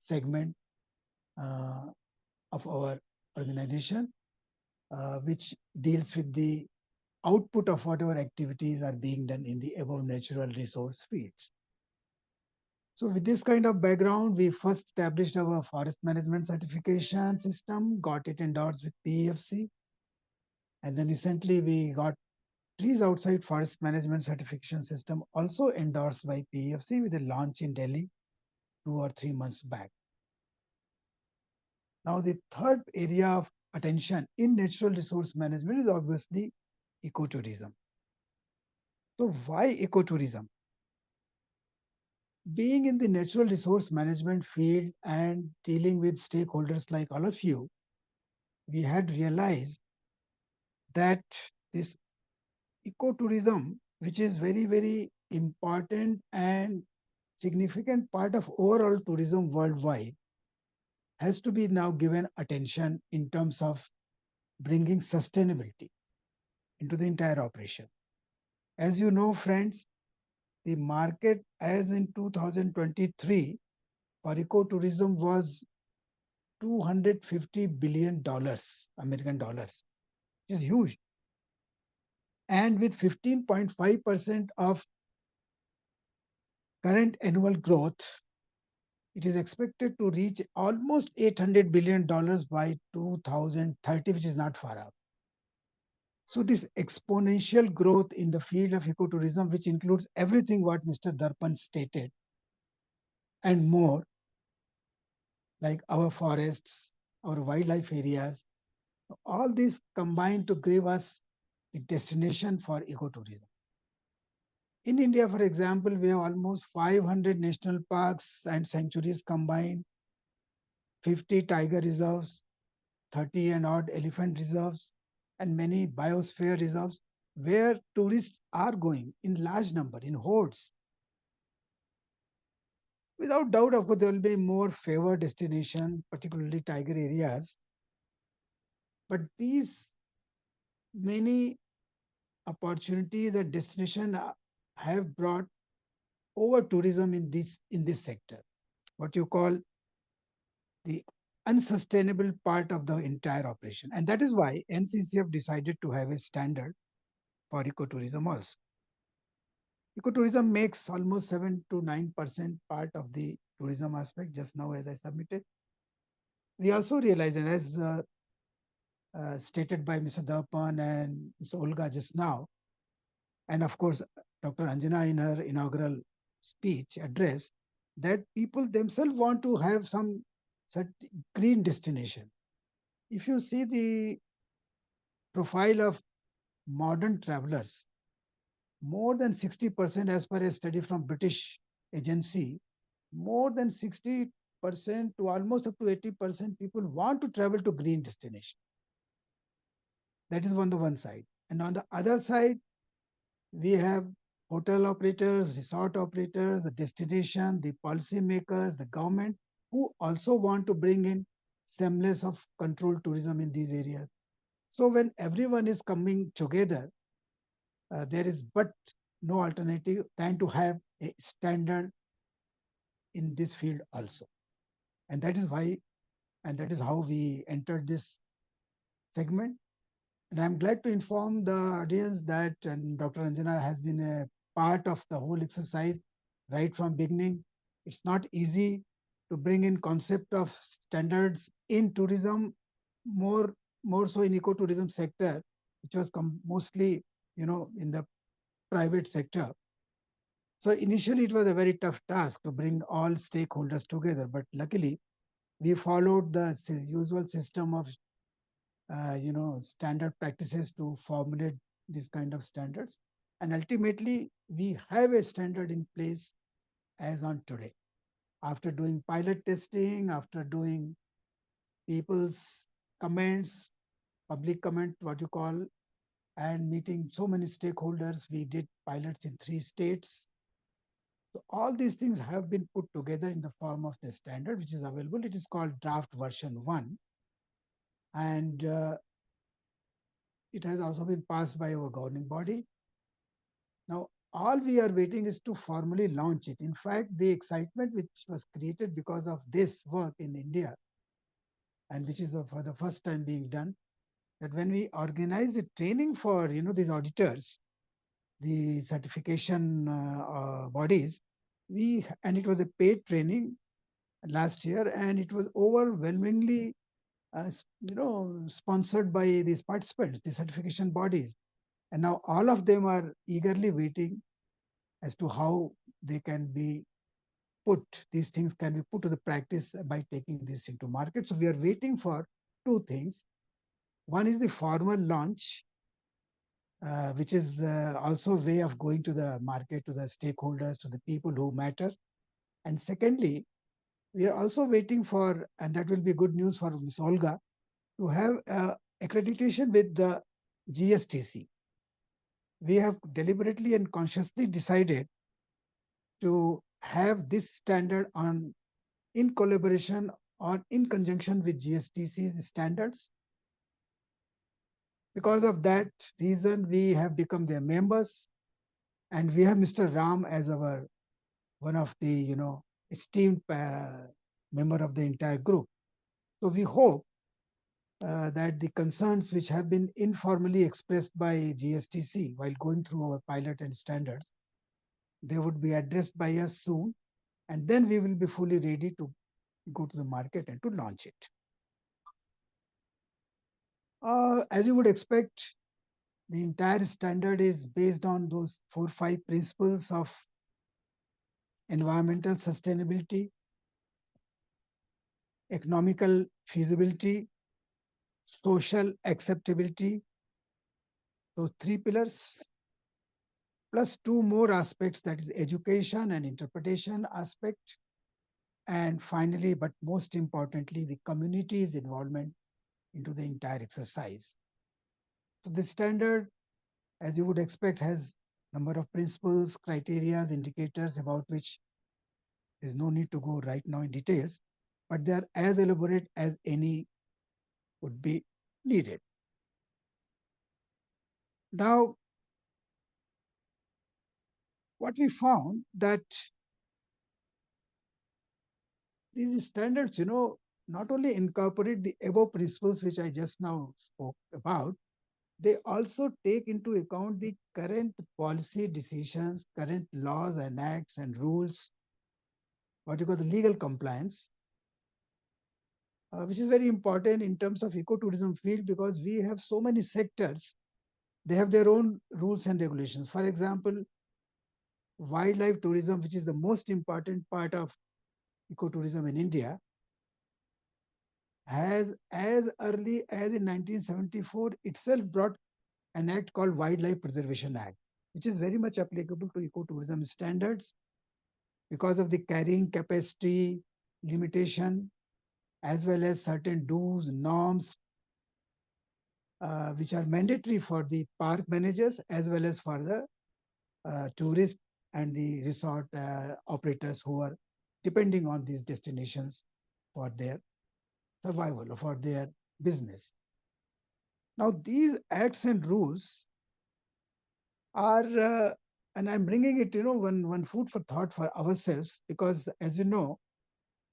segment of our organization, which deals with the output of whatever activities are being done in the above natural resource fields. So with this kind of background, we first established our forest management certification system, got it endorsed with PEFC. And then recently we got trees outside forest management certification system also endorsed by PEFC with a launch in Delhi 2 or 3 months back. Now, the third area of attention in natural resource management is obviously ecotourism. So why ecotourism? Being in the natural resource management field and dealing with stakeholders like all of you, we had realized that this ecotourism, which is very, very important and significant part of overall tourism worldwide, has to be now given attention in terms of bringing sustainability into the entire operation. As you know, friends, the market as in 2023 for ecotourism was $250 billion, American dollars, which is huge. And with 15.5% of current annual growth, it is expected to reach almost $800 billion by 2030, which is not far out. So this exponential growth in the field of ecotourism, which includes everything what Mr. Darpan stated and more, like our forests, our wildlife areas, all these combine to give us the destination for ecotourism. In India, for example, we have almost 500 national parks and sanctuaries combined, 50 tiger reserves, 30 and odd elephant reserves, and many biosphere reserves where tourists are going in large number, in hordes. Without doubt, of course, there will be more favored destination, particularly tiger areas. But these many opportunities and destinations have brought over tourism in this sector, what you call the unsustainable part of the entire operation. And that is why NCCF decided to have a standard for ecotourism also. Ecotourism makes almost 7 to 9% part of the tourism aspect just now as I submitted. We also realize, and as stated by Mr. Darpan and Ms. Olga just now, and of course, Dr. Anjana in her inaugural speech address, that people themselves want to have some green destination. If you see the profile of modern travelers, more than 60%, as per a study from British agency, more than 60% to almost up to 80% people want to travel to green destination. That is on the one side. And on the other side, we have hotel operators, resort operators, the destination, the policy makers, the government, who also want to bring in semblance of controlled tourism in these areas. So when everyone is coming together, there is but no alternative than to have a standard in this field also. And that is why, and that is how we entered this segment. And I'm glad to inform the audience that Dr. Anjana has been a part of the whole exercise right from beginning. It's not easy to bring in concept of standards in tourism, more so in ecotourism sector, which was mostly, in the private sector. So initially it was a very tough task to bring all stakeholders together, but luckily we followed the usual system of standard practices to formulate these kind of standards. And ultimately, we have a standard in place as on today. After doing pilot testing, after doing people's comments, public comment, what you call, and meeting so many stakeholders, we did pilots in 3 states. So all these things have been put together in the form of the standard, which is available. It is called draft version 1. And it has also been passed by our governing body. Now, all we are waiting is to formally launch it. In fact, the excitement which was created because of this work in India, and which is for the first time being done, that when we organize the training for these auditors, the certification bodies, and it was a paid training last year, and it was overwhelmingly sponsored by these participants, the certification bodies. And now all of them are eagerly waiting as to how they can be these things can be put to the practice by taking this into market. So we are waiting for two things. One is the formal launch, which is also a way of going to the market, to the stakeholders, to the people who matter. And secondly, we are also waiting for, and that will be good news for Ms. Olga, to have accreditation with the GSTC. We have deliberately and consciously decided to have this standard in collaboration or in conjunction with GSTC standards. Because of that reason, we have become their members, and we have Mr. Ram as our one of the esteemed member of the entire group. So we hope that the concerns which have been informally expressed by GSTC while going through our pilot and standards, they would be addressed by us soon, and then we will be fully ready to go to the market and to launch it. As you would expect, the entire standard is based on those 4-5 principles of environmental sustainability, economical feasibility, social acceptability, those 3 pillars, plus 2 more aspects, that is education and interpretation aspect. And finally, but most importantly, the community's involvement into the entire exercise. So this standard, as you would expect, has number of principles, criteria, indicators about which there's no need to go right now in details, but they are as elaborate as any would be needed. Now, what we found that these standards, not only incorporate the above principles which I just now spoke about, they also take into account the current policy decisions, current laws and acts and rules, what you call the legal compliance, which is very important in terms of ecotourism field, because we have so many sectors, they have their own rules and regulations. For example, wildlife tourism, which is the most important part of ecotourism in India, has as early as in 1974 itself brought an act called Wildlife Preservation Act, which is very much applicable to ecotourism standards because of the carrying capacity limitation, as well as certain do's, norms, which are mandatory for the park managers as well as for the tourists and the resort operators who are depending on these destinations for their survival or for their business. Now, these acts and rules are, and I'm bringing it, one food for thought for ourselves, because as you know,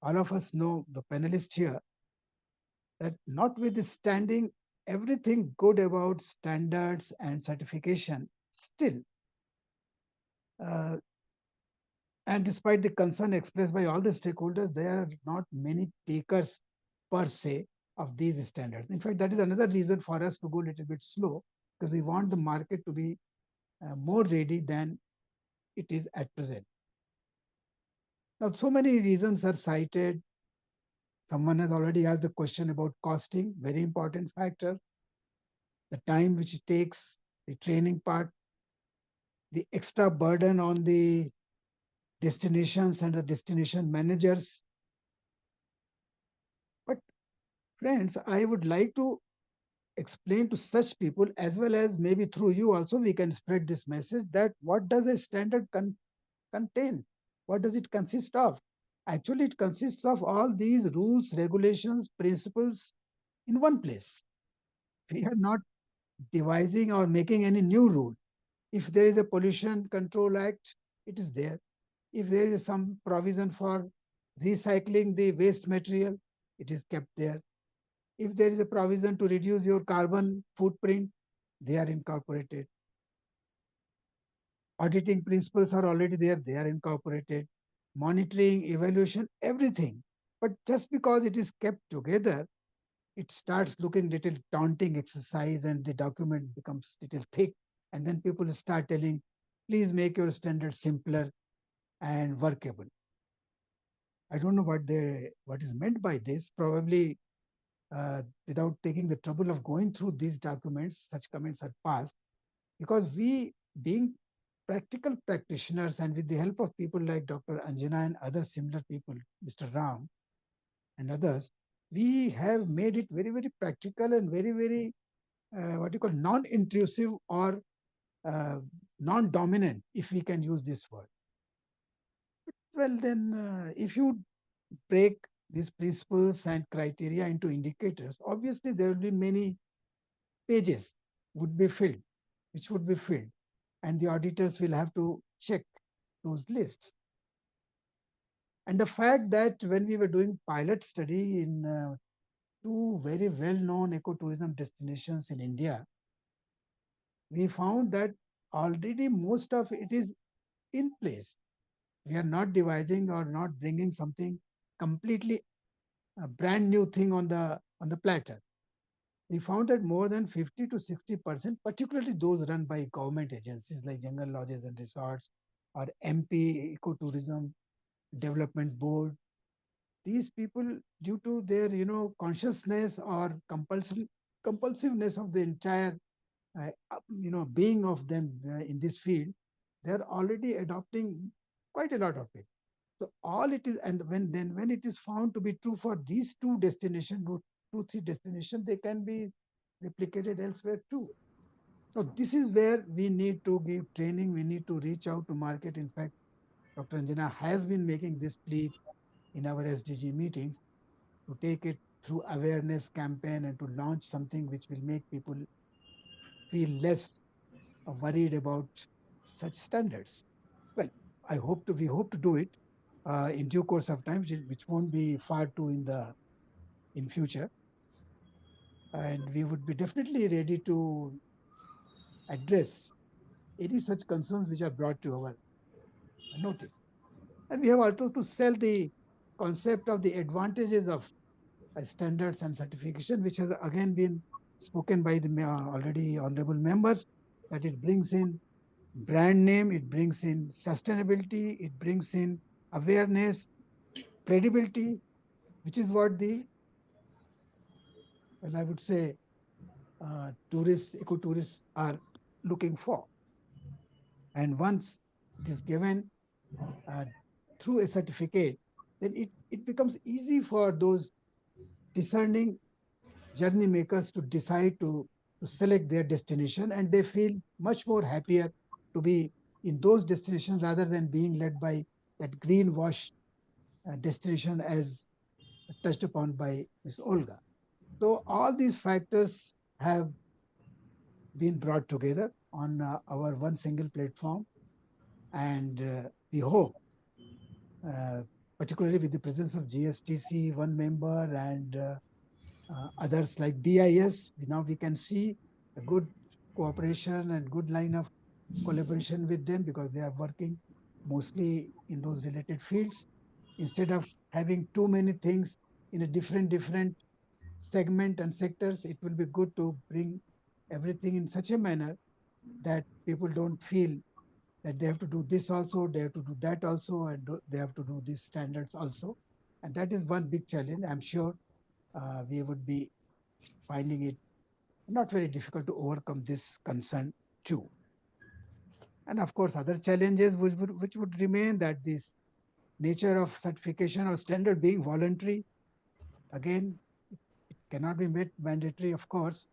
all of us know, the panelists here, that notwithstanding everything good about standards and certification, still, and despite the concern expressed by all the stakeholders, there are not many takers per se of these standards. In fact, that is another reason for us to go a little bit slow, because we want the market to be more ready than it is at present. Now, so many reasons are cited. Someone has already asked the question about costing, very important factor. The time which it takes, the training part, the extra burden on the destinations and the destination managers. But friends, I would like to explain to such people, as well as maybe through you also, we can spread this message, that what does a standard contain? What does it consist of? Actually, it consists of all these rules, regulations, principles in one place. We are not devising or making any new rule. If there is a Pollution Control Act, it is there. If there is some provision for recycling the waste material, it is kept there. If there is a provision to reduce your carbon footprint, they are incorporated. Auditing principles are already there, they are incorporated. Monitoring, evaluation, everything. But just because it is kept together, it starts looking little daunting exercise and the document becomes little thick. And then people start telling, please make your standards simpler and workable. I don't know what is meant by this. Probably without taking the trouble of going through these documents, such comments are passed because we, being practical practitioners and with the help of people like Dr. Anjana and other similar people, Mr. Ram and others, we have made it very, very practical and very, very, what you call non-intrusive or uh, non-dominant, if we can use this word. Well, then if you break these principles and criteria into indicators, obviously there will be many pages would be filled, which would be filled, and the auditors will have to check those lists. And the fact that when we were doing pilot study in two very well-known ecotourism destinations in India, we found that already most of it is in place. We are not devising or not bringing something completely a brand new thing on the platter. We found that more than 50 to 60%, particularly those run by government agencies like Jungle Lodges and Resorts or MP Ecotourism Development Board, these people, due to their consciousness or compulsiveness of the entire being of them in this field, they're already adopting quite a lot of it. So all it is, and when it is found to be true for these two destinations, two, three destinations, they can be replicated elsewhere too. So this is where we need to give training, we need to reach out to market. In fact, Dr. Anjana has been making this plea in our SDG meetings to take it through awareness campaign and to launch something which will make people feel less worried about such standards. Well, we hope to do it in due course of time, which won't be far too in future. And we would be definitely ready to address any such concerns which are brought to our notice. And we have also to sell the concept of the advantages of standards and certification, which has again been spoken by the already honorable members, that it brings in brand name, it brings in sustainability, it brings in awareness, credibility, which is what well, I would say, tourists, ecotourists are looking for. And once it is given uh, through a certificate, then it becomes easy for those discerning journey makers to decide to select their destination, and they feel much more happier to be in those destinations rather than being led by that greenwash destination as touched upon by Ms. Olga. So all these factors have been brought together on our one single platform, and we hope, uh, particularly with the presence of GSTC, one member, and others like BIS, now we can see a good cooperation and good line of collaboration with them because they are working mostly in those related fields. Instead of having too many things in a different segment and sectors, it will be good to bring everything in such a manner that people don't feel that they have to do this also, they have to do that also, and they have to do these standards also. And that is one big challenge. I'm sure we would be finding it not very difficult to overcome this concern too. And of course, other challenges which would remain, that this nature of certification or standard being voluntary, again, it cannot be made mandatory, of course.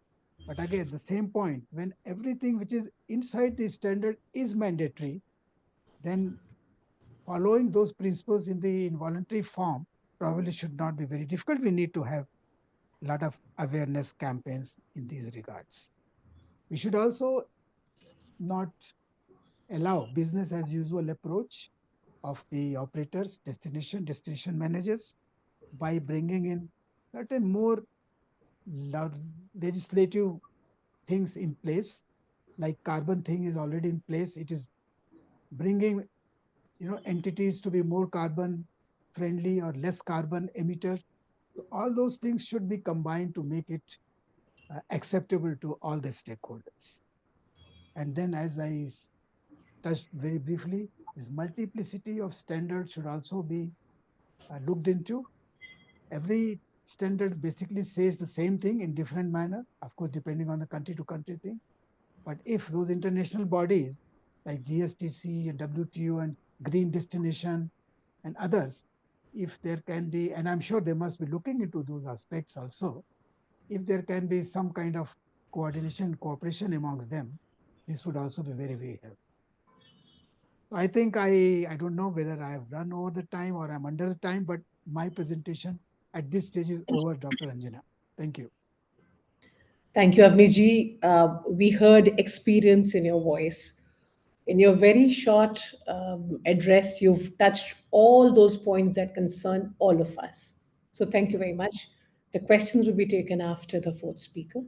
But again, the same point, when everything which is inside the standard is mandatory, then following those principles in the involuntary form probably should not be very difficult. We need to have a lot of awareness campaigns in these regards. We should also not allow business as usual approach of the operators, destination managers, by bringing in certain more legislative things in place, like carbon thing is already in place. It is bringing entities to be more carbon friendly or less carbon emitter. So all those things should be combined to make it acceptable to all the stakeholders. And then, as I touched very briefly, this multiplicity of standards should also be looked into. Every standard basically says the same thing in different manner, of course, depending on the country to country thing. But if those international bodies like GSTC and WTO and Green Destination and others, if there can be, and I'm sure they must be looking into those aspects also, if there can be some kind of coordination, cooperation amongst them, this would also be very, very helpful. I think I don't know whether I have run over the time or I'm under the time, but my presentation at this stage is over, Dr. Anjana. Thank you. Thank you, Avniji. We heard experience in your voice. In your very short address, you've touched all those points that concern all of us. So thank you very much. The questions will be taken after the fourth speaker.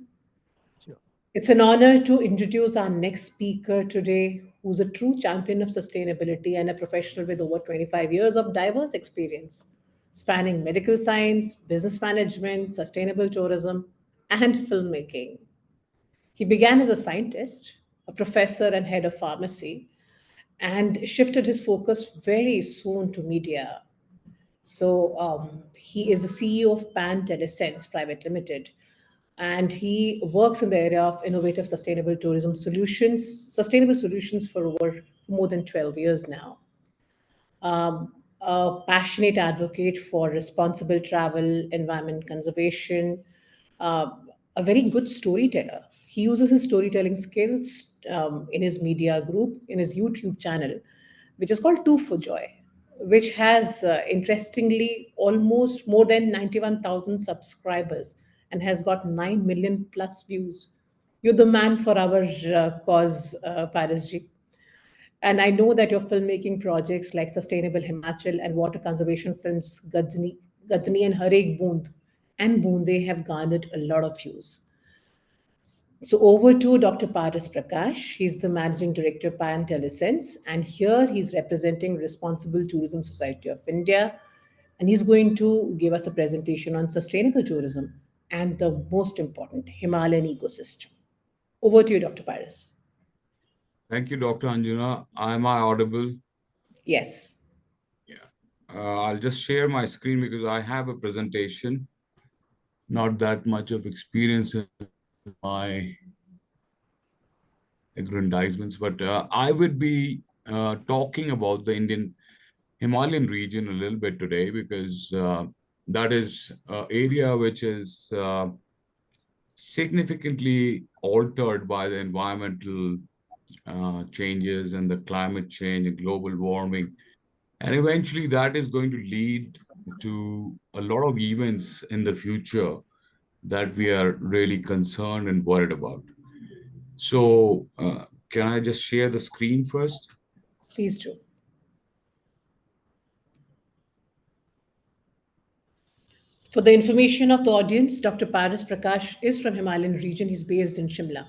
Sure. It's an honor to introduce our next speaker today, who's a true champion of sustainability and a professional with over 25 years of diverse experience, spanning medical science, business management, sustainable tourism, and filmmaking. He began as a scientist, a professor, and head of pharmacy, and shifted his focus very soon to media. So he is the CEO of Pan Telesense Private Limited, and he works in the area of innovative sustainable solutions for over more than 12 years now. A passionate advocate for responsible travel, environment conservation, uh, a very good storyteller. He uses his storytelling skills in his media group, in his YouTube channel, which is called Two for Joy, which has interestingly almost more than 91,000 subscribers and has got 9 million plus views. You're the man for our cause, Parisji. And I know that your filmmaking projects like Sustainable Himachal and water conservation films Gadni and Harek Boonde have garnered a lot of views. So over to Dr. Paras Prakash. He's the managing director of Pan Telesense, and here he's representing Responsible Tourism Society of India, and he's going to give us a presentation on sustainable tourism and the most important Himalayan ecosystem. Over to you, Dr. Paras. Thank you, Dr. Anjuna. Am I audible? Yes. Yeah. I'll just share my screen because I have a presentation. Not that much of experience in my aggrandizements, but I would be talking about the Indian Himalayan region a little bit today because that is an area which is significantly altered by the environmental changes and the climate change and global warming. And eventually that is going to lead to a lot of events in the future that we are really concerned and worried about. So can I just share the screen first? Please do. For the information of the audience, Dr. Paras Prakash is from Himalayan region. He's based in Shimla.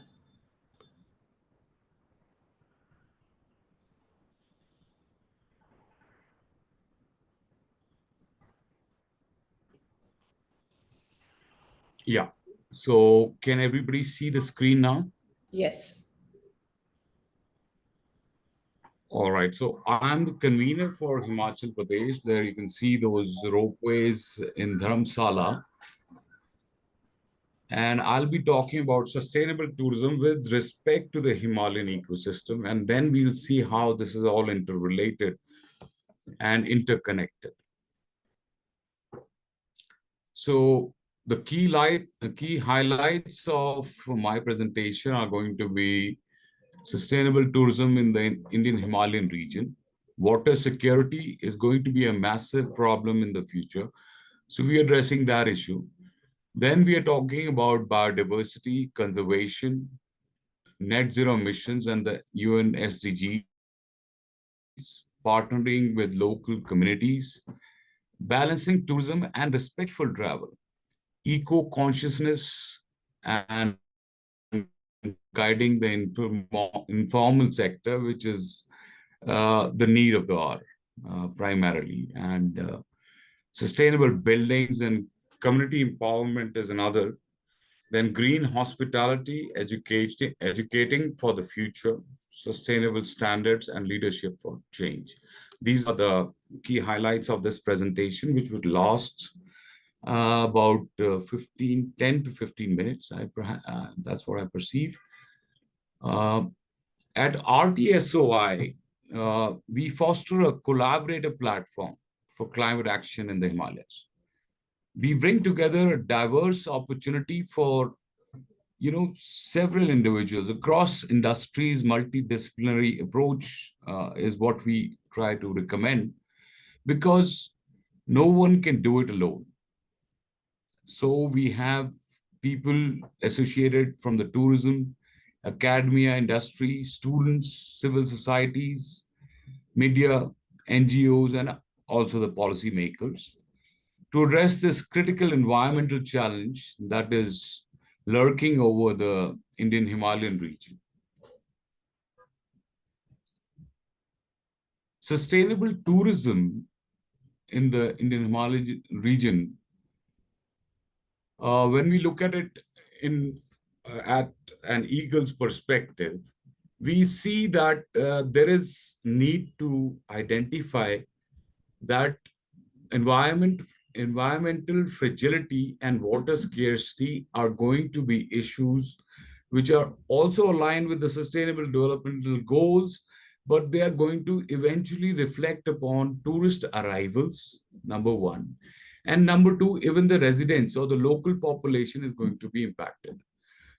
Yeah. So can everybody see the screen now? Yes. All right. So I'm the convener for Himachal Pradesh. There you can see those ropeways in Dharamsala. And I'll be talking about sustainable tourism with respect to the Himalayan ecosystem. And then we'll see how this is all interrelated and interconnected. So the key highlights of my presentation are going to be sustainable tourism in the Indian Himalayan region. Water security is going to be a massive problem in the future. So we are addressing that issue. Then we are talking about biodiversity, conservation, net zero emissions, and the UN SDGs, partnering with local communities, balancing tourism and respectful travel. eco-consciousness and guiding the informal sector, which is the need of the hour primarily. And sustainable buildings and community empowerment is another. Then green hospitality, educating for the future, sustainable standards, and leadership for change. These are the key highlights of this presentation, which would last about 10 to 15 minutes. That's what I perceive. At RTSOI, we foster a collaborative platform for climate action in the Himalayas. We bring together a diverse opportunity for several individuals across industries. Multidisciplinary approach is what we try to recommend, because no one can do it alone. So we have people associated from the tourism, academia, industry, students, civil societies, media, NGOs, and also the policymakers to address this critical environmental challenge that is lurking over the Indian Himalayan region. Sustainable tourism in the Indian Himalayan region, when we look at it at an eagle's perspective, we see that there is need to identify that environmental fragility and water scarcity are going to be issues which are also aligned with the sustainable developmental goals, but they are going to eventually reflect upon tourist arrivals, number one. And number two, even the residents or the local population is going to be impacted.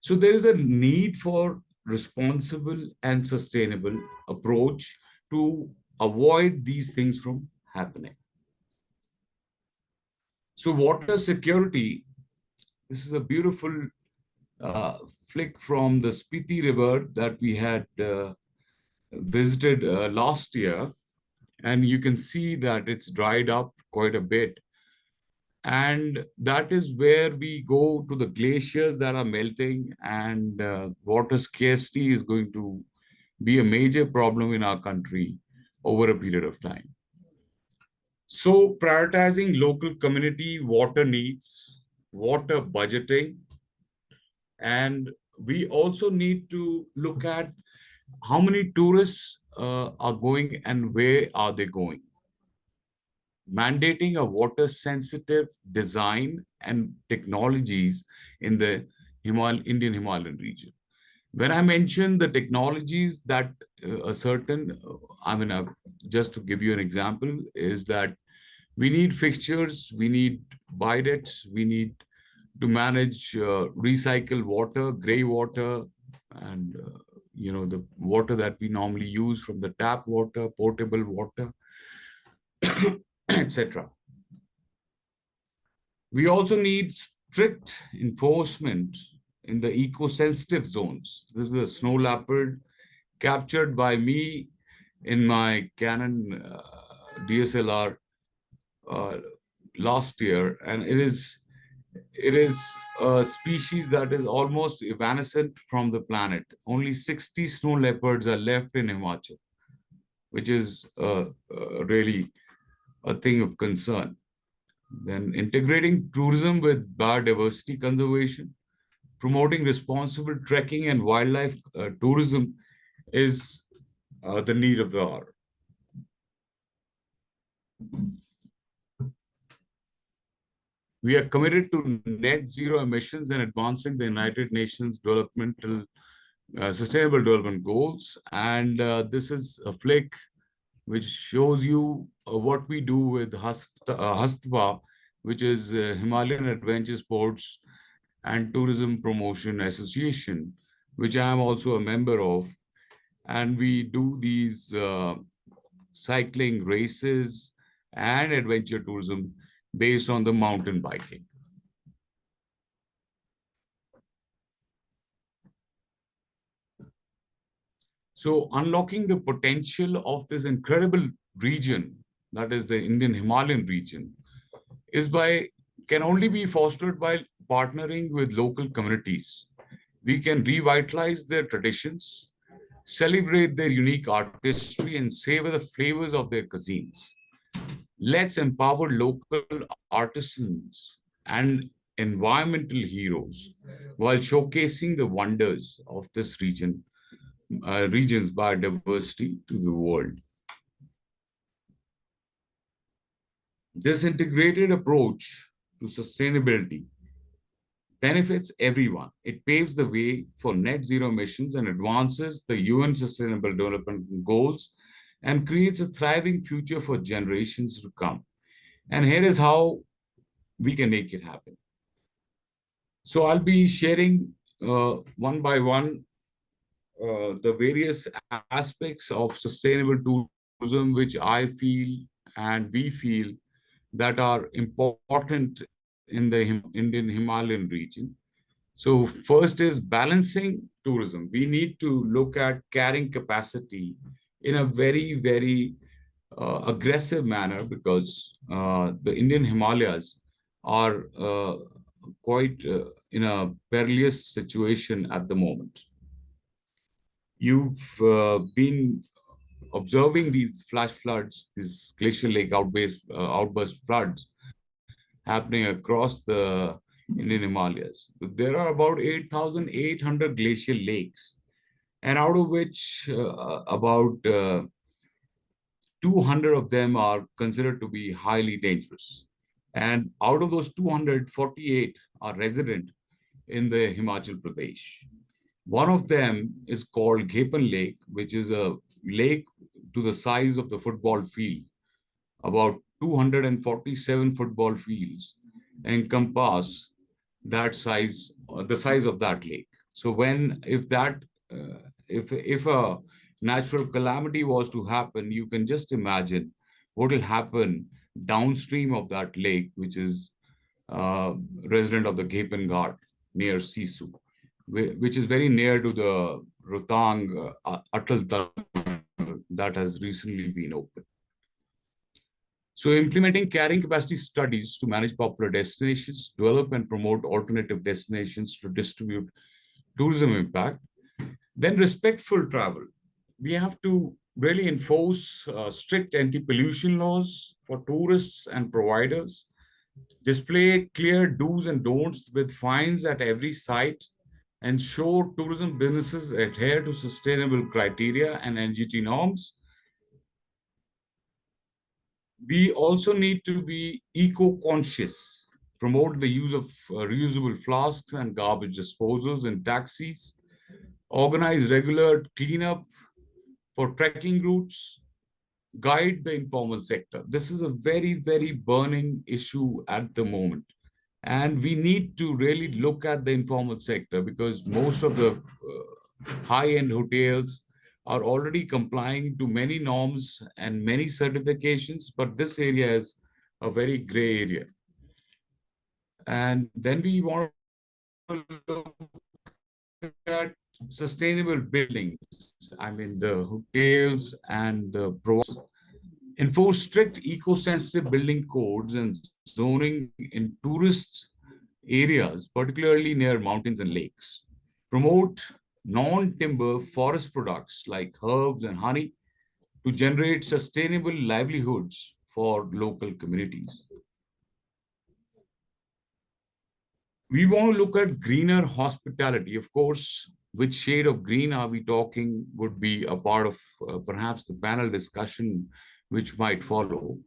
So there is a need for responsible and sustainable approach to avoid these things from happening. So water security, this is a beautiful flick from the Spiti River that we had visited last year. And you can see that it's dried up quite a bit. And that is where we go to the glaciers that are melting, and water scarcity is going to be a major problem in our country over a period of time. So prioritizing local community water needs, water budgeting, and we also need to look at how many tourists are going and where are they going. Mandating a water-sensitive design and technologies in the Indian Himalayan region. When I mention the technologies that just to give you an example, is that we need fixtures, we need bidets, we need to manage recycled water, gray water, and the water that we normally use from the tap water, potable water, etc. We also need strict enforcement in the eco-sensitive zones. This is a snow leopard captured by me in my Canon DSLR last year, and it is a species that is almost evanescent from the planet. Only 60 snow leopards are left in Himachal, which is really a thing of concern. Then integrating tourism with biodiversity conservation, promoting responsible trekking and wildlife tourism is the need of the hour. We are committed to net zero emissions and advancing the United Nations Sustainable Development Goals. And this is a flick which shows you what we do with HASTPA, which is Himalayan Adventure Sports and Tourism Promotion Association, which I am also a member of. And we do these cycling races and adventure tourism based on the mountain biking. So unlocking the potential of this incredible region, that is the Indian Himalayan region, can only be fostered by partnering with local communities, we can revitalize their traditions, celebrate their unique artistry, and savor the flavors of their cuisines. Let's empower local artisans and environmental heroes while showcasing the wonders of this region's biodiversity to the world. This integrated approach to sustainability benefits everyone. It paves the way for net zero emissions and advances the UN Sustainable Development Goals and creates a thriving future for generations to come. And here is how we can make it happen. So I'll be sharing one by one the various aspects of sustainable tourism, which I feel and we feel that are important in the Indian Himalayan region. So first is balancing tourism. We need to look at carrying capacity in a very, very aggressive manner because the Indian Himalayas are quite in a perilous situation at the moment. You've been observing these flash floods, these glacial lake outburst floods happening across the Indian Himalayas. There are about 8,800 glacial lakes, and out of which about 200 of them are considered to be highly dangerous. And out of those 248 are resident in the Himachal Pradesh. One of them is called Ghepan Lake, which is a lake to the size of the football field. About 247 football fields encompass that size, the size of that lake. So if a natural calamity was to happen, you can just imagine what will happen downstream of that lake, which is resident of the Ghepan Ghat near Sisu, which is very near to the Rohtang Atal Tunnel that has recently been opened. So implementing carrying capacity studies to manage popular destinations, develop and promote alternative destinations to distribute tourism impact. Then respectful travel. We have to really enforce strict anti-pollution laws for tourists and providers, display clear do's and don'ts with fines at every site, ensure tourism businesses adhere to sustainable criteria and NGT norms. We also need to be eco-conscious, promote the use of reusable flasks and garbage disposals in taxis, organize regular cleanup for trekking routes, guide the informal sector. This is a very, very burning issue at the moment. And we need to really look at the informal sector because most of the high-end hotels are already complying to many norms and many certifications, but this area is a very gray area. And then we want to look at sustainable buildings. I mean, the hotels and the providers enforce strict eco-sensitive building codes and zoning in tourist areas, particularly near mountains and lakes. Promote non-timber forest products like herbs and honey to generate sustainable livelihoods for local communities. We want to look at greener hospitality. Of course, which shade of green are we talking would be a part of perhaps the panel discussion which might follow.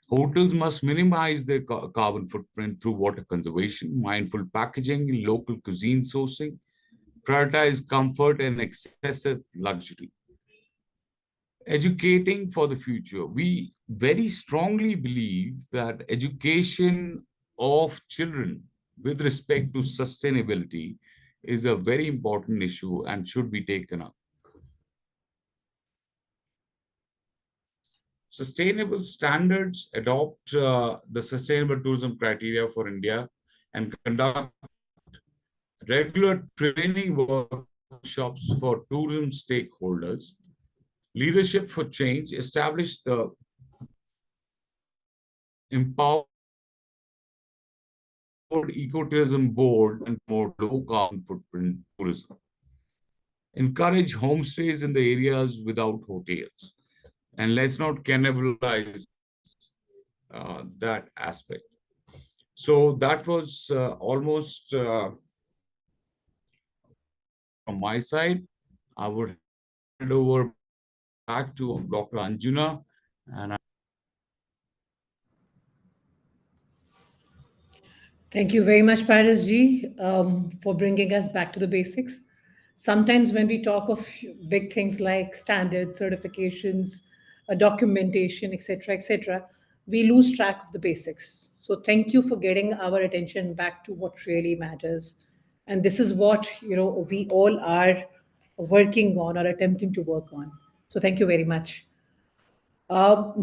Hotels must minimize their carbon footprint through water conservation, mindful packaging, local cuisine sourcing, prioritize comfort and excessive luxury. Educating for the future. We very strongly believe that education of children with respect to sustainability is a very important issue and should be taken up. Sustainable standards adopt the sustainable tourism criteria for India and conduct regular training workshops for tourism stakeholders. Leadership for change, establish the empowerment ecotourism board and promote low carbon footprint tourism. Encourage homestays in the areas without hotels. And let's not cannibalize that aspect. So that was almost from my side. I would hand over back to Dr. Anjuna. And Thank you very much, Paris Ji, for bringing us back to the basics. Sometimes when we talk of big things like standards, certifications, documentation, etc., we lose track of the basics. So thank you for getting our attention back to what really matters. And this is what we all are working on or attempting to work on. So thank you very much. Now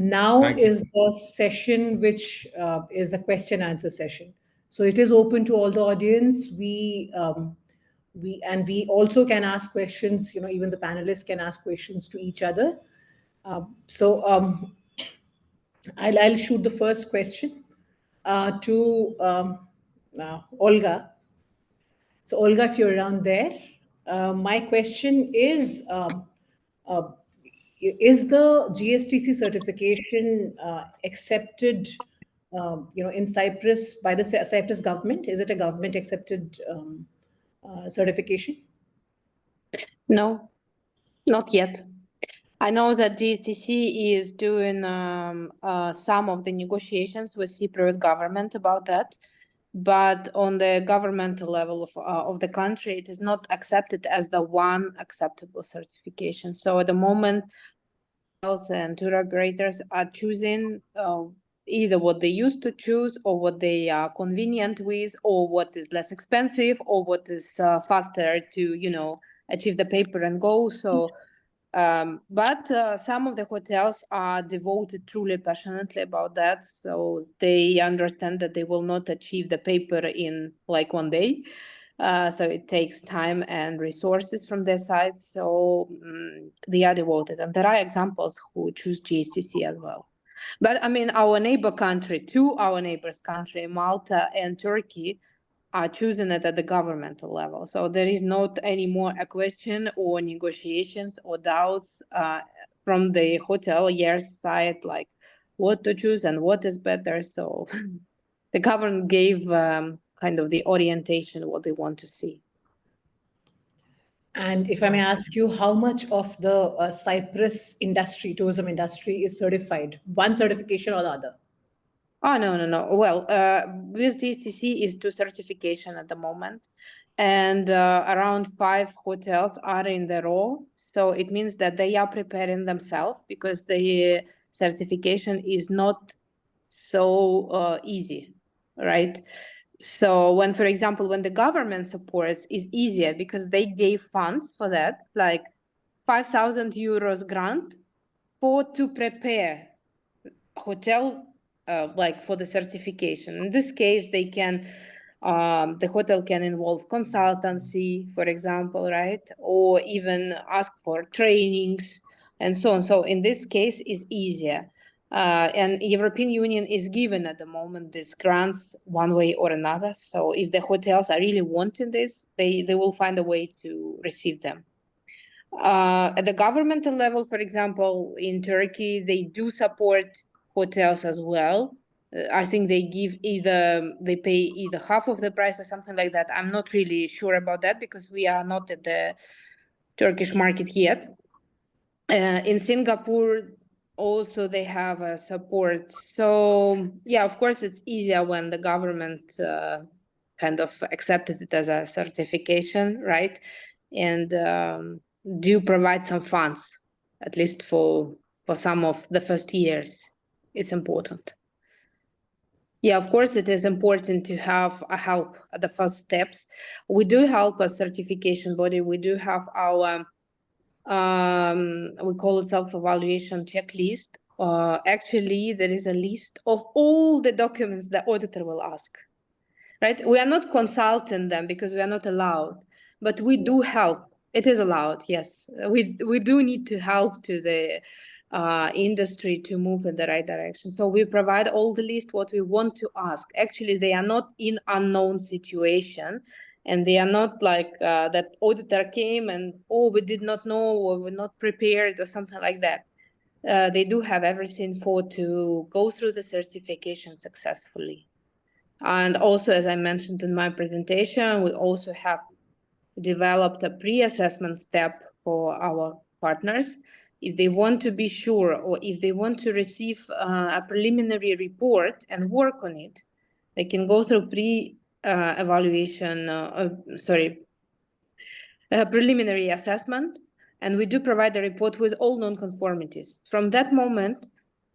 thank you. is the session which is a question answer session. So it is open to all the audience. We also can ask questions. Even the panelists can ask questions to each other. I'll shoot the first question to Olga. So Olga, if you're around there, my question is the GSTC certification accepted, in Cyprus by the Cyprus government? Is it a government accepted certification? No, not yet. I know that GSTC is doing some of the negotiations with Cypriot government about that, but on the governmental level of the country, it is not accepted as the one acceptable certification. So at the moment, hotels and tour operators are choosing either what they used to choose or what they are convenient with or what is less expensive or what is faster to, achieve the paper and go. So, but some of the hotels are devoted truly passionately about that. So they understand that they will not achieve the paper in like one day. So it takes time and resources from their side. So they are devoted. And there are examples who choose GSTC as well. But I mean, our neighbors country, Malta and Turkey, are choosing it at the governmental level. So there is not anymore a question or negotiations or doubts from the hoteliers side, like what to choose and what is better. So the government gave kind of the orientation, what they want to see. And if I may ask you, how much of the Cyprus tourism industry is certified? One certification or the other? Oh, no. Well, with GSTC is 2 certification at the moment. And around 5 hotels are in the row. So it means that they are preparing themselves because the certification is not so easy, right? So when, for example, when the government supports is easier because they gave funds for that, like 5,000 euros grant to prepare hotel like for the certification. In this case, they can the hotel can involve consultancy, for example, right? Or even ask for trainings and so on. So in this case, it's easier. And European Union is given at the moment these grants one way or another. So if the hotels are really wanting this, they will find a way to receive them. At the governmental level, for example, in Turkey, they do support hotels as well. I think they pay either half of the price or something like that. I'm not really sure about that because we are not at the Turkish market yet. In Singapore, also they have a support. So yeah, of course, it's easier when the government kind of accepted it as a certification, right? And do provide some funds, at least for some of the first years. It's important. Yeah, of course, it is important to have a help at the first steps. We do help a certification body. We do have our we call it self-evaluation checklist. Actually, there is a list of all the documents the auditor will ask, right? We are not consulting them because we are not allowed, but we do help. It is allowed, yes. We do need to help to the industry to move in the right direction. So we provide all the list what we want to ask. Actually, they are not in unknown situation, and they are not like that auditor came and, oh, we did not know, or we're not prepared, or something like that. They do have everything for to go through the certification successfully. And also, as I mentioned in my presentation, we also have developed a pre-assessment step for our partners. If they want to be sure, or if they want to receive a preliminary report and work on it, they can go through preliminary assessment, and we do provide a report with all non-conformities. From that moment,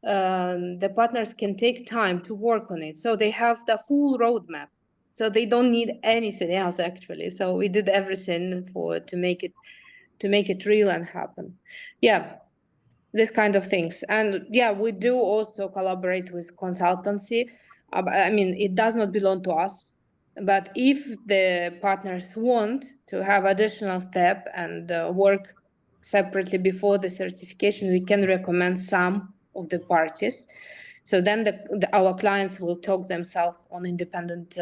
the partners can take time to work on it. So they have the full roadmap. So they don't need anything else, actually. So we did everything to make it real and happen. Yeah, this kind of things. And yeah, we do also collaborate with consultancy. I mean, it does not belong to us. But if the partners want to have additional step and work separately before the certification, we can recommend some of the parties. So then our clients will talk themselves on independent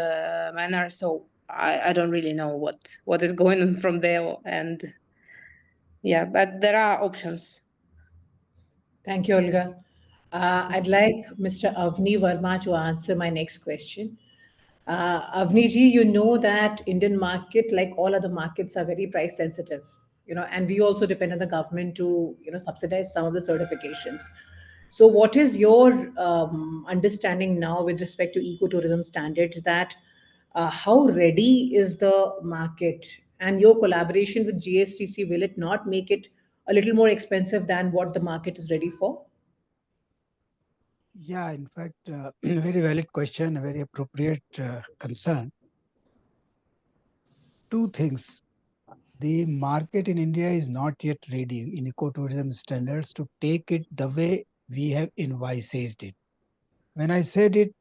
manner. So I don't really know what is going on from there. And yeah, but there are options. Thank you, Olga. I'd like Mr. Avni Verma to answer my next question. Avni ji, you know that Indian market, like all other markets, are very price sensitive. And we also depend on the government to, subsidize some of the certifications. So, what is your understanding now with respect to ecotourism standards? That how ready is the market, and your collaboration with GSTC, will it not make it a little more expensive than what the market is ready for? Yeah, in fact, very valid question, a very appropriate concern. Two things. The market in India is not yet ready in ecotourism standards to take it the way we have envisaged it. When I said it,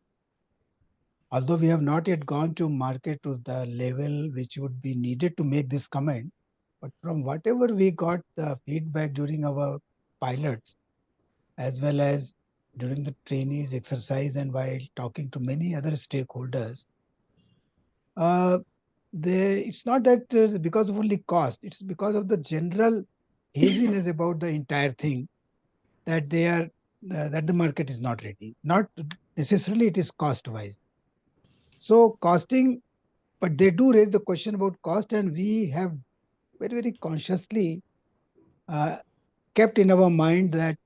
although we have not yet gone to market to the level which would be needed to make this comment, but from whatever we got the feedback during our pilots, as well as during the trainees exercise and while talking to many other stakeholders, uh, it's not that because of only cost, it's because of the general haziness about the entire thing that that the market is not ready. Not necessarily it is cost wise. So costing, but they do raise the question about cost, and we have very, very consciously uh, kept in our mind that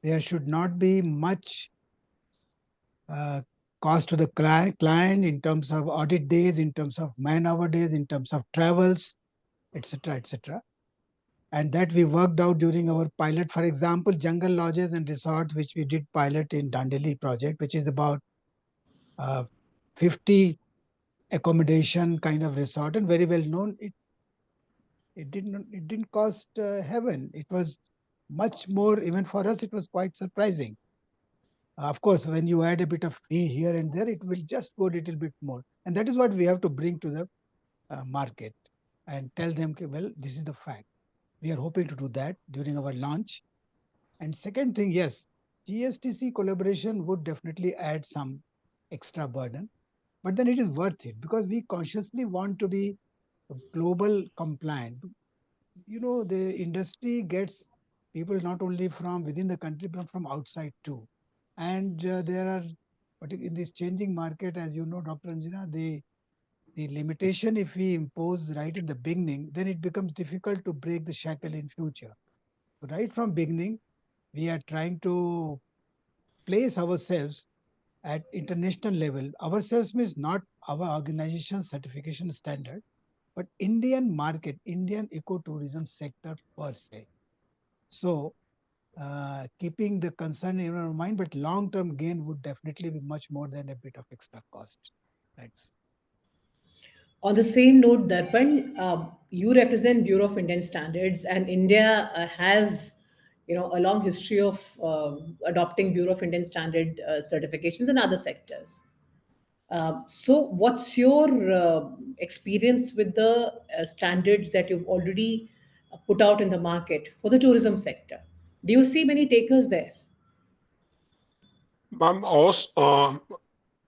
there should not be much uh, cost to the client in terms of audit days, in terms of man-hour days, in terms of travels, etc., etc. And that we worked out during our pilot. For example, jungle lodges and resorts, which we did pilot in Dandeli project, which is about 50 accommodation kind of resort and very well known. It didn't cost heaven. It was much more, even for us, it was quite surprising. Of course, when you add a bit of fee here and there, it will just go a little bit more. And that is what we have to bring to the market and tell them, okay, well, this is the fact. We are hoping to do that during our launch. And second thing, yes, GSTC collaboration would definitely add some extra burden, but then it is worth it because we consciously want to be global compliant. The industry gets people not only from within the country, but from outside too. And there are, but in this changing market, as you know, Dr. Anjana, the limitation, if we impose right in the beginning, then it becomes difficult to break the shackle in future. So right from beginning, we are trying to place ourselves at international level. Ourselves means not our organization certification standard, but Indian market, Indian ecotourism sector per se. So keeping the concern in our mind, but long-term gain would definitely be much more than a bit of extra cost. Thanks. On the same note, Darpan, you represent Bureau of Indian Standards, and India has, a long history of adopting Bureau of Indian Standard certifications in other sectors. So, what's your experience with the standards that you've already put out in the market for the tourism sector? Do you see many takers there? Ma'am,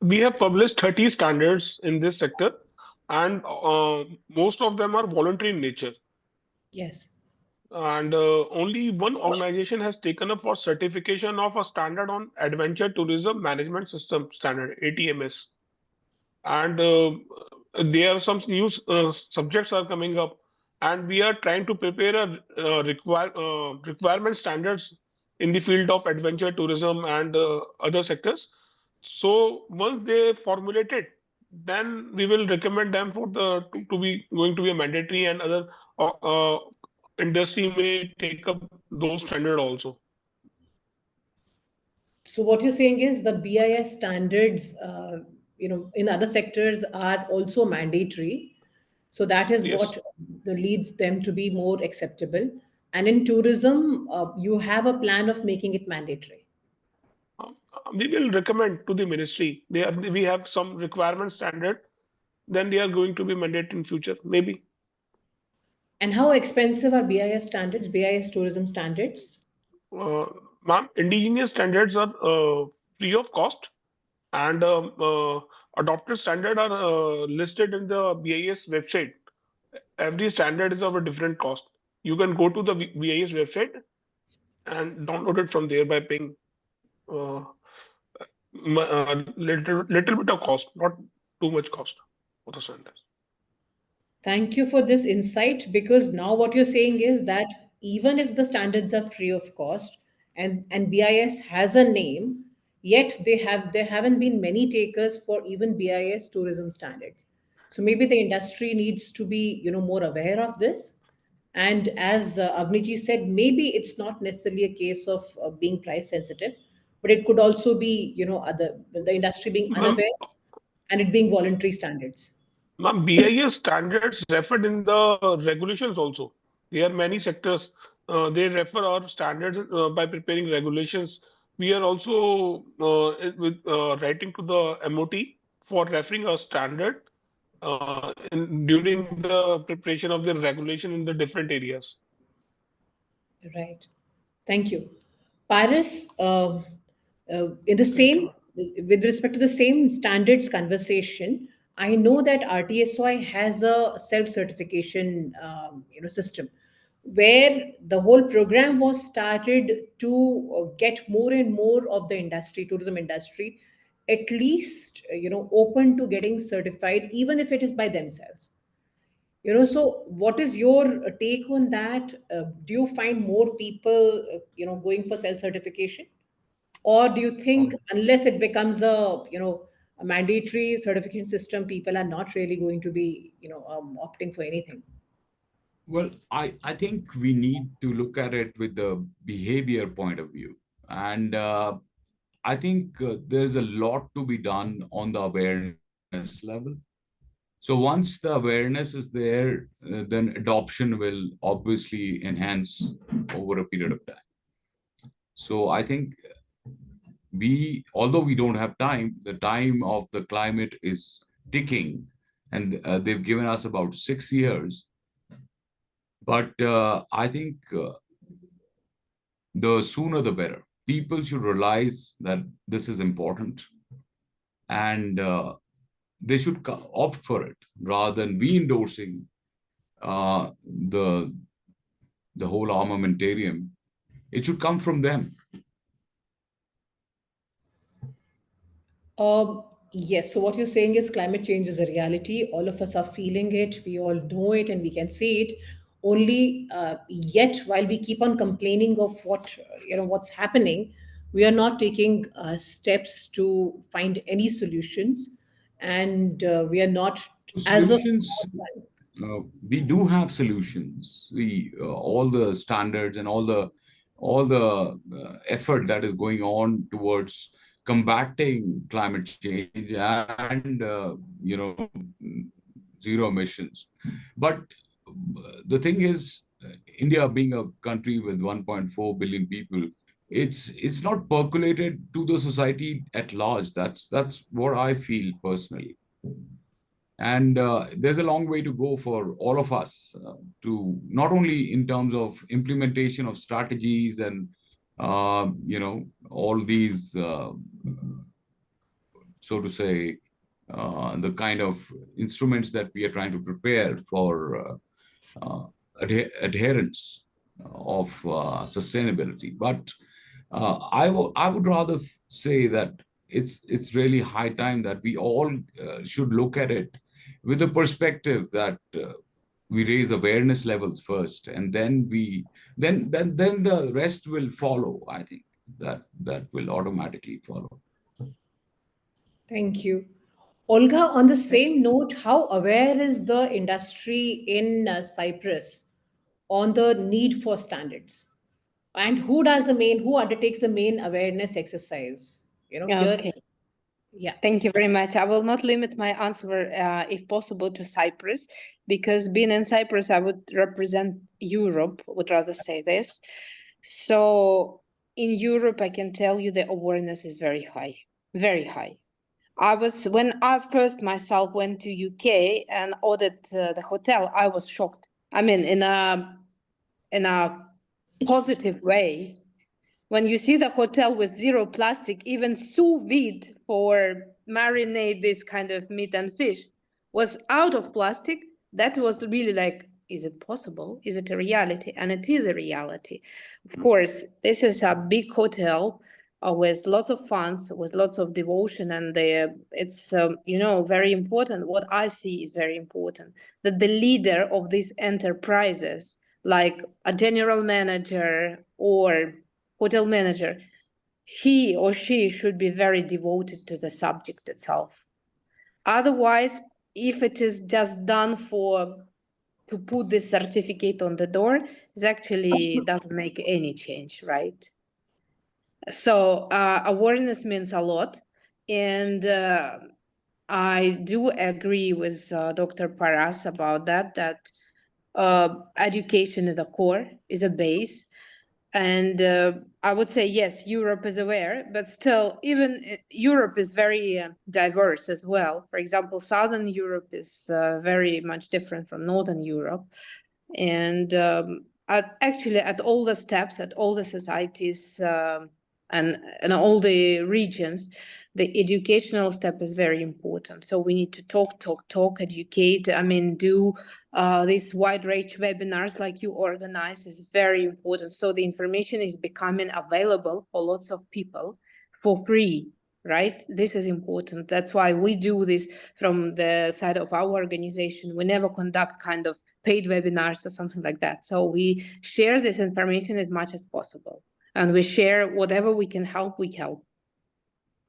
we have published 30 standards in this sector, and most of them are voluntary in nature. Yes. And only one organization has taken up for certification of a standard on Adventure Tourism Management System standard, ATMS. And there are some new subjects are coming up, and we are trying to prepare a requirement standards in the field of adventure tourism and other sectors. So once they formulate it, then we will recommend them for to be going to be a mandatory, and other uh, uh, industry may take up those standard also. So what you're saying is the BIS standards, in other sectors are also mandatory. So that is Yes. what leads them to be more acceptable. And in tourism, you have a plan of making it mandatory. We will recommend to the ministry. We have some requirement standard, then they are going to be mandate in future, maybe. And how expensive are BIS standards, BIS tourism standards? Uh, Ma'am, indigenous standards are free of cost, and adopted standard are listed in the BIS website. Every standard is of a different cost. You can go to the BIS website and download it from there by paying uh, little bit of cost, not too much cost for the standards. Thank you for this insight, because now what you're saying is that even if the standards are free of cost, and BIS has a name, yet there haven't been many takers for even BIS tourism standards. So maybe the industry needs to be more aware of this. And as Avniji said, maybe it's not necessarily a case of being price sensitive, but it could also be other the industry being Ma'am, unaware and it being voluntary standards. Ma'am, BIS standards referred in the regulations also. There are many sectors. They refer our standards by preparing regulations. We are also writing to the MOT for referring a standard during the preparation of the regulation in the different areas. Right. Thank you. Paris, in the Thank you. same, with respect to the same standards conversation, I know that RTSI has a self-certification, system, where the whole program was started to get more and more of the industry, tourism industry, at least, open to getting certified, even if it is by themselves. So what is your take on that? Do you find more people, going for self certification, or do you think unless it becomes a mandatory certification system, people are not really going to be, opting for anything? Well, I think we need to look at it with the behavior point of view. And I think there's a lot to be done on the awareness level. So once the awareness is there, then adoption will obviously enhance over a period of time. So I think although we don't have time, the time of the climate is ticking, and they've given us about 6 years. But I think the sooner the better. People should realize that this is important, and they should opt for it rather than we endorsing uh, the the whole armamentarium. It should come from them. Yes. So what you're saying is climate change is a reality. All of us are feeling it. We all know it, and we can see it. Only yet, while we keep on complaining of what's happening, we are not taking steps to find any solutions, and we are not as of Solutions, we do have solutions. We all the standards and all the effort that is going on towards combating climate change and zero emissions. But the thing is, India being a country with 1.4 billion people, it's not percolated to the society at large. That's what I feel personally. And there's a long way to go for all of us to not only in terms of implementation of strategies and all these, so to say, the kind of instruments that we are trying to prepare for adherence of sustainability. But I would rather say that it's really high time that we all should look at it with the perspective that we raise awareness levels first, and then the rest will follow. I think that will automatically follow. Thank you. Olga, on the same note, how aware is the industry in Cyprus on the need for standards? And who undertakes the main awareness exercise? Here, Okay. yeah. Thank you very much. I will not limit my answer, if possible, to Cyprus, because being in Cyprus, I would represent Europe, would rather say this. So in Europe, I can tell you the awareness is very high, very high. When I first myself went to UK and ordered the hotel, I was shocked. I mean, in a positive way. When you see the hotel with zero plastic, even sous vide for marinate this kind of meat and fish was out of plastic, that was really like, is it possible? Is it a reality? And it is a reality. Of course, this is a big hotel with lots of funds, with lots of devotion, and it's very important. What I see is very important, that the leader of these enterprises, like a general manager or hotel manager, he or she should be very devoted to the subject itself. Otherwise, if it is just done to put this certificate on the door, it actually doesn't make any change, right? So awareness means a lot. And I do agree with Dr. Paras about that education is the core, is a base. And I would say, yes, Europe is aware, but still, even Europe is very diverse as well. For example, Southern Europe is very much different from Northern Europe. And actually, at all the steps, at all the societies, and all the regions, the educational step is very important. So we need to talk, educate. I mean, do these wide range webinars like you organize is very important. So the information is becoming available for lots of people for free, right? This is important. That's why we do this from the side of our organization. We never conduct kind of paid webinars or something like that. So we share this information as much as possible. And we share whatever we can help, we help.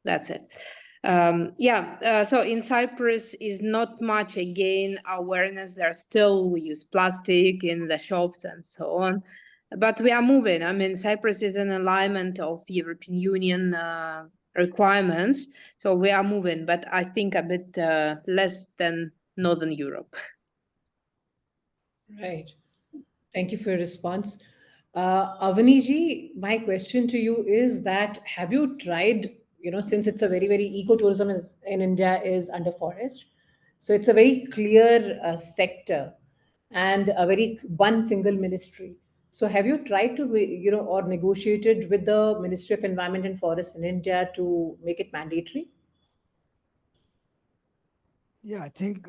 That's it. So in Cyprus is not much, again, awareness. There's still, we use plastic in the shops and so on. But we are moving. I mean, Cyprus is in alignment of European Union requirements. So we are moving, but I think a bit less than Northern Europe. Right. Thank you for your response. Avaniji, my question to you is that have you tried, since it's a very, very ecotourism in India is under forest, so it's a very clear sector and a very one single ministry. So have you tried to, or negotiated with the Ministry of Environment and Forest in India to make it mandatory? Yeah, I think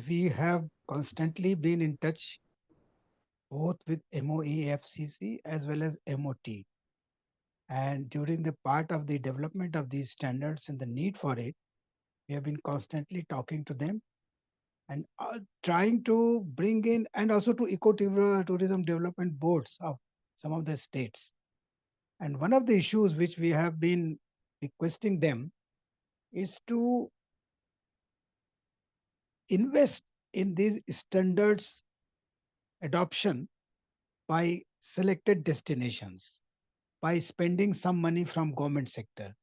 we have constantly been in touch both with MOEFCC as well as MOT. And during the part of the development of these standards and the need for it, we have been constantly talking to them and trying to bring in, and also to ecotourism development boards of some of the states. And one of the issues which we have been requesting them is to invest in these standards adoption by selected destinations, by spending some money from government sector.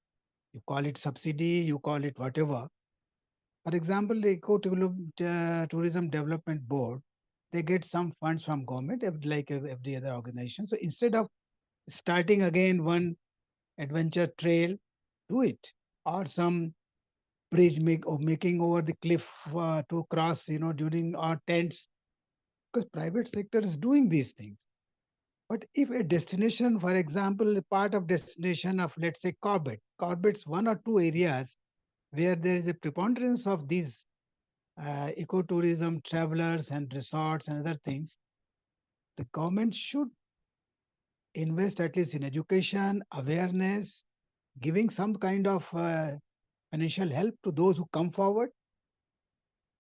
You call it subsidy, you call it whatever. For example, the Tourism Development Board, they get some funds from government like every other organization. So instead of starting again one adventure trail, do it. Or some making over the cliff to cross, during our tents, because private sector is doing these things. But if a destination, for example, a part of destination of, let's say, Corbett's one or two areas where there is a preponderance of these ecotourism, travelers and resorts and other things, the government should invest at least in education, awareness, giving some kind of financial help to those who come forward.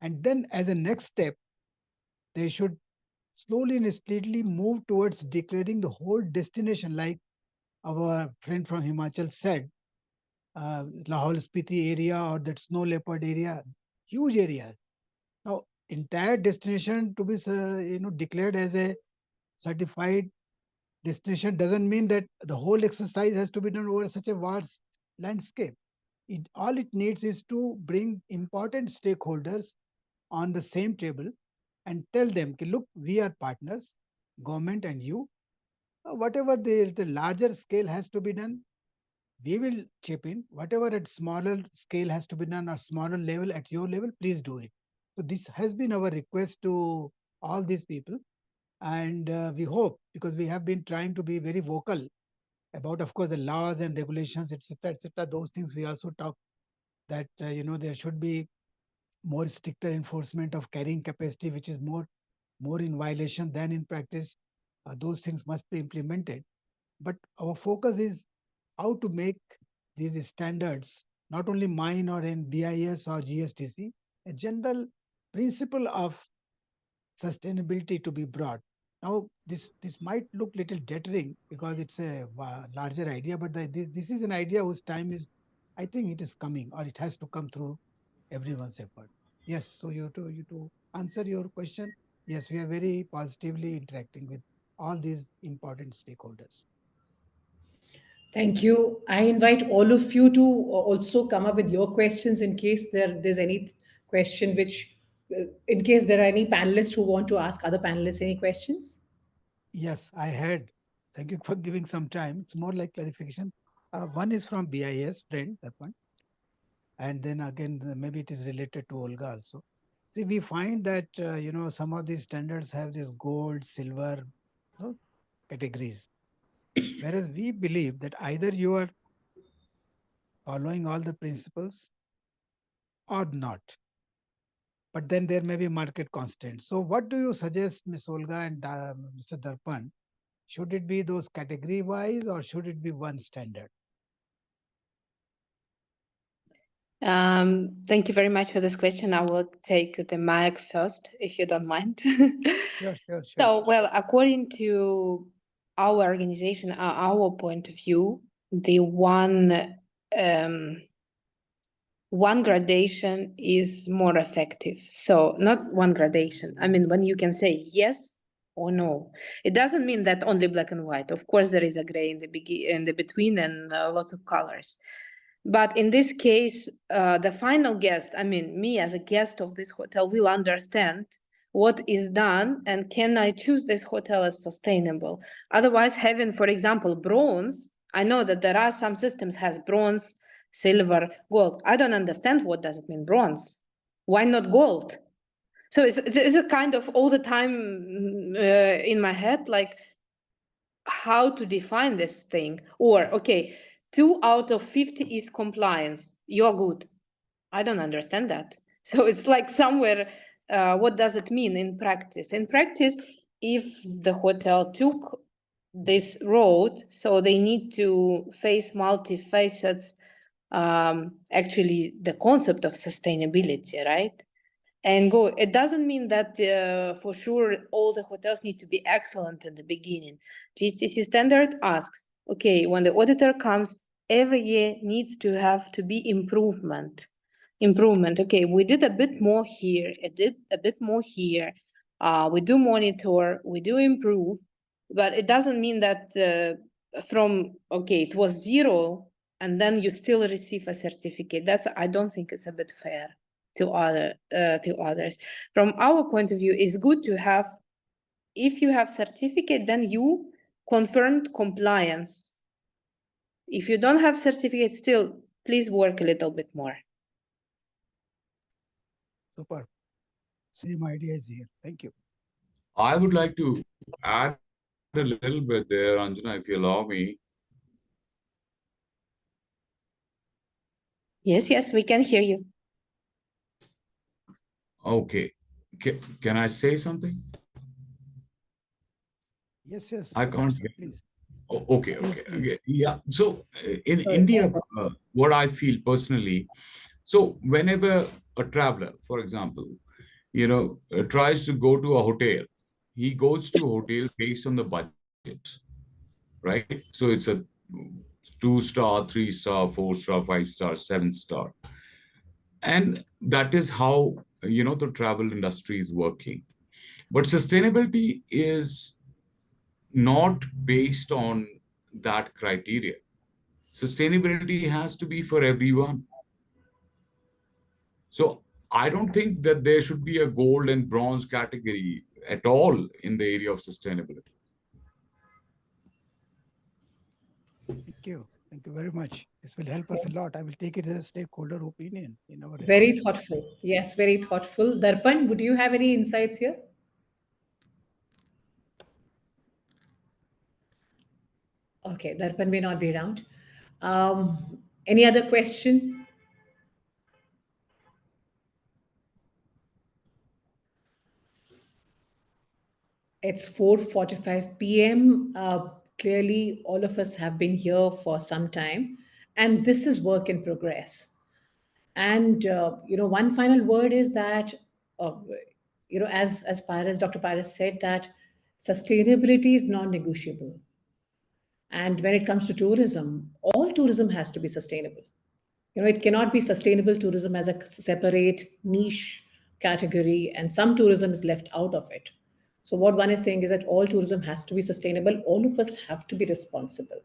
And then as a next step, they should slowly and steadily move towards declaring the whole destination, like our friend from Himachal said, Lahore Spiti area or that snow leopard area, huge areas. Now, entire destination to be declared as a certified destination doesn't mean that the whole exercise has to be done over such a vast landscape. All it needs is to bring important stakeholders on the same table and tell them, look, we are partners, government and you. Whatever the larger scale has to be done, we will chip in. Whatever at smaller scale has to be done or smaller level at your level, please do it. So this has been our request to all these people. And we hope, because we have been trying to be very vocal about, of course, the laws and regulations, etc., etc. Those things we also talk that, there should be more stricter enforcement of carrying capacity, which is more in violation than in practice. Those things must be implemented. But our focus is how to make these standards, not only mine or in BIS or GSTC, a general principle of sustainability to be brought. Now, this might look little deterring because it's a larger idea, but this is an idea whose time is, I think it is coming, or it has to come through everyone's effort. Yes, so you to answer your question, yes, we are very positively interacting with all these important stakeholders. Thank you. I invite all of you to also come up with your questions in case there's any question which, in case there are any panelists who want to ask other panelists any questions. Yes, I had. Thank you for giving some time. It's more like clarification. One is from BIS, friend, that one. And then again, maybe it is related to Olga also. See, we find that, some of these standards have this gold, silver, categories. Whereas we believe that either you are following all the principles or not. But then there may be market constants. So what do you suggest, Ms. Olga and Mr. Darpan? Should it be those category wise or should it be one standard? Thank you very much for this question. I will take the mic first, if you don't mind. Sure. So, well, according to our organization, our point of view, the one gradation is more effective. So not one gradation. I mean, when you can say yes or no, it doesn't mean that only black and white. Of course, there is a gray in the between and lots of colors. But in this case, the final guest, I mean, me as a guest of this hotel will understand what is done and can I choose this hotel as sustainable. Otherwise, having, for example, bronze, I know that there are some systems has bronze, silver, gold. I don't understand what does it mean bronze. Why not gold? So it's a kind of all the time in my head, like how to define this thing. Or, okay, 2 out of 50 is compliance. You're good. I don't understand that. So it's like somewhere, what does it mean in practice? In practice, if the hotel took this road, so they need to face multifacets, actually the concept of sustainability, right? And go, it doesn't mean that for sure all the hotels need to be excellent at the beginning. GSTC standard asks, okay, when the auditor comes, every year needs to have to be improvement. Okay, we did a bit more here, it did a bit more here. We do monitor, we do improve, but it doesn't mean that from, okay, it was 0 and then you still receive a certificate. That's, I don't think it's a bit fair to others. From our point of view, it's good to have, if you have certificate, then you confirmed compliance. If you don't have certificate still, please work a little bit more. Super. Same idea is here. Thank you. I would like to add a little bit there, Anjana, if you allow me. Yes, we can hear you. Okay. Can I say something? Yes, yes. I can't hear. Please. Okay. Yeah. So in India, what I feel personally, so whenever a traveler, for example, tries to go to a hotel, he goes to a hotel based on the budget, right? So it's a 2-star, 3-star, 4-star, 5-star, 7-star. And that is how, the travel industry is working. But sustainability is not based on that criteria. Sustainability has to be for everyone. So I don't think that there should be a gold and bronze category at all in the area of sustainability. Thank you. Thank you very much. This will help us a lot. I will take it as a stakeholder opinion in our Very thoughtful. Yes, very thoughtful. Darpan, would you have any insights here? Okay, Darpan may not be around. Any other question? It's 4:45 p.m. Clearly, all of us have been here for some time, and this is work in progress. And one final word is that, uh, as Dr. Paris said, that sustainability is non-negotiable. And when it comes to tourism, all tourism has to be sustainable. It cannot be sustainable tourism as a separate niche category, and some tourism is left out of it. So, what one is saying is that all tourism has to be sustainable. All of us have to be responsible.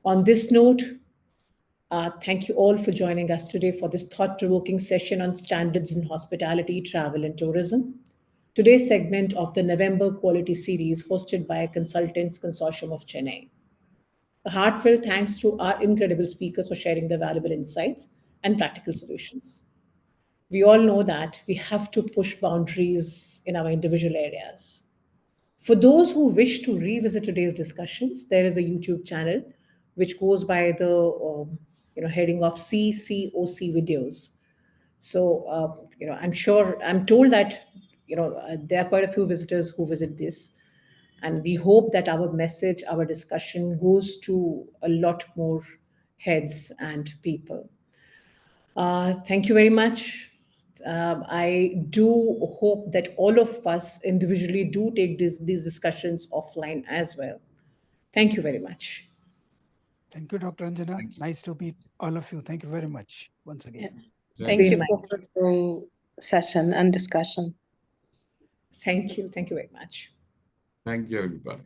On this note, thank you all for joining us today for this thought provoking session on standards in hospitality, travel, and tourism. Today's segment of the November Quality Series, hosted by Consultants Consortium of Chennai. A heartfelt thanks to our incredible speakers for sharing their valuable insights and practical solutions. We all know that we have to push boundaries in our individual areas. For those who wish to revisit today's discussions, there is a YouTube channel which goes by the heading of CCOC videos. So I'm told that there are quite a few visitors who visit this, and we hope that our message, our discussion goes to a lot more heads and people. Thank you very much. I do hope that all of us individually do take these discussions offline as well. Thank you very much. Thank you, Dr. Anjana. Nice to meet all of you. Thank you very much once again. Thank you for the fruitful session and discussion. Thank you. Thank you very much. Thank you, everybody.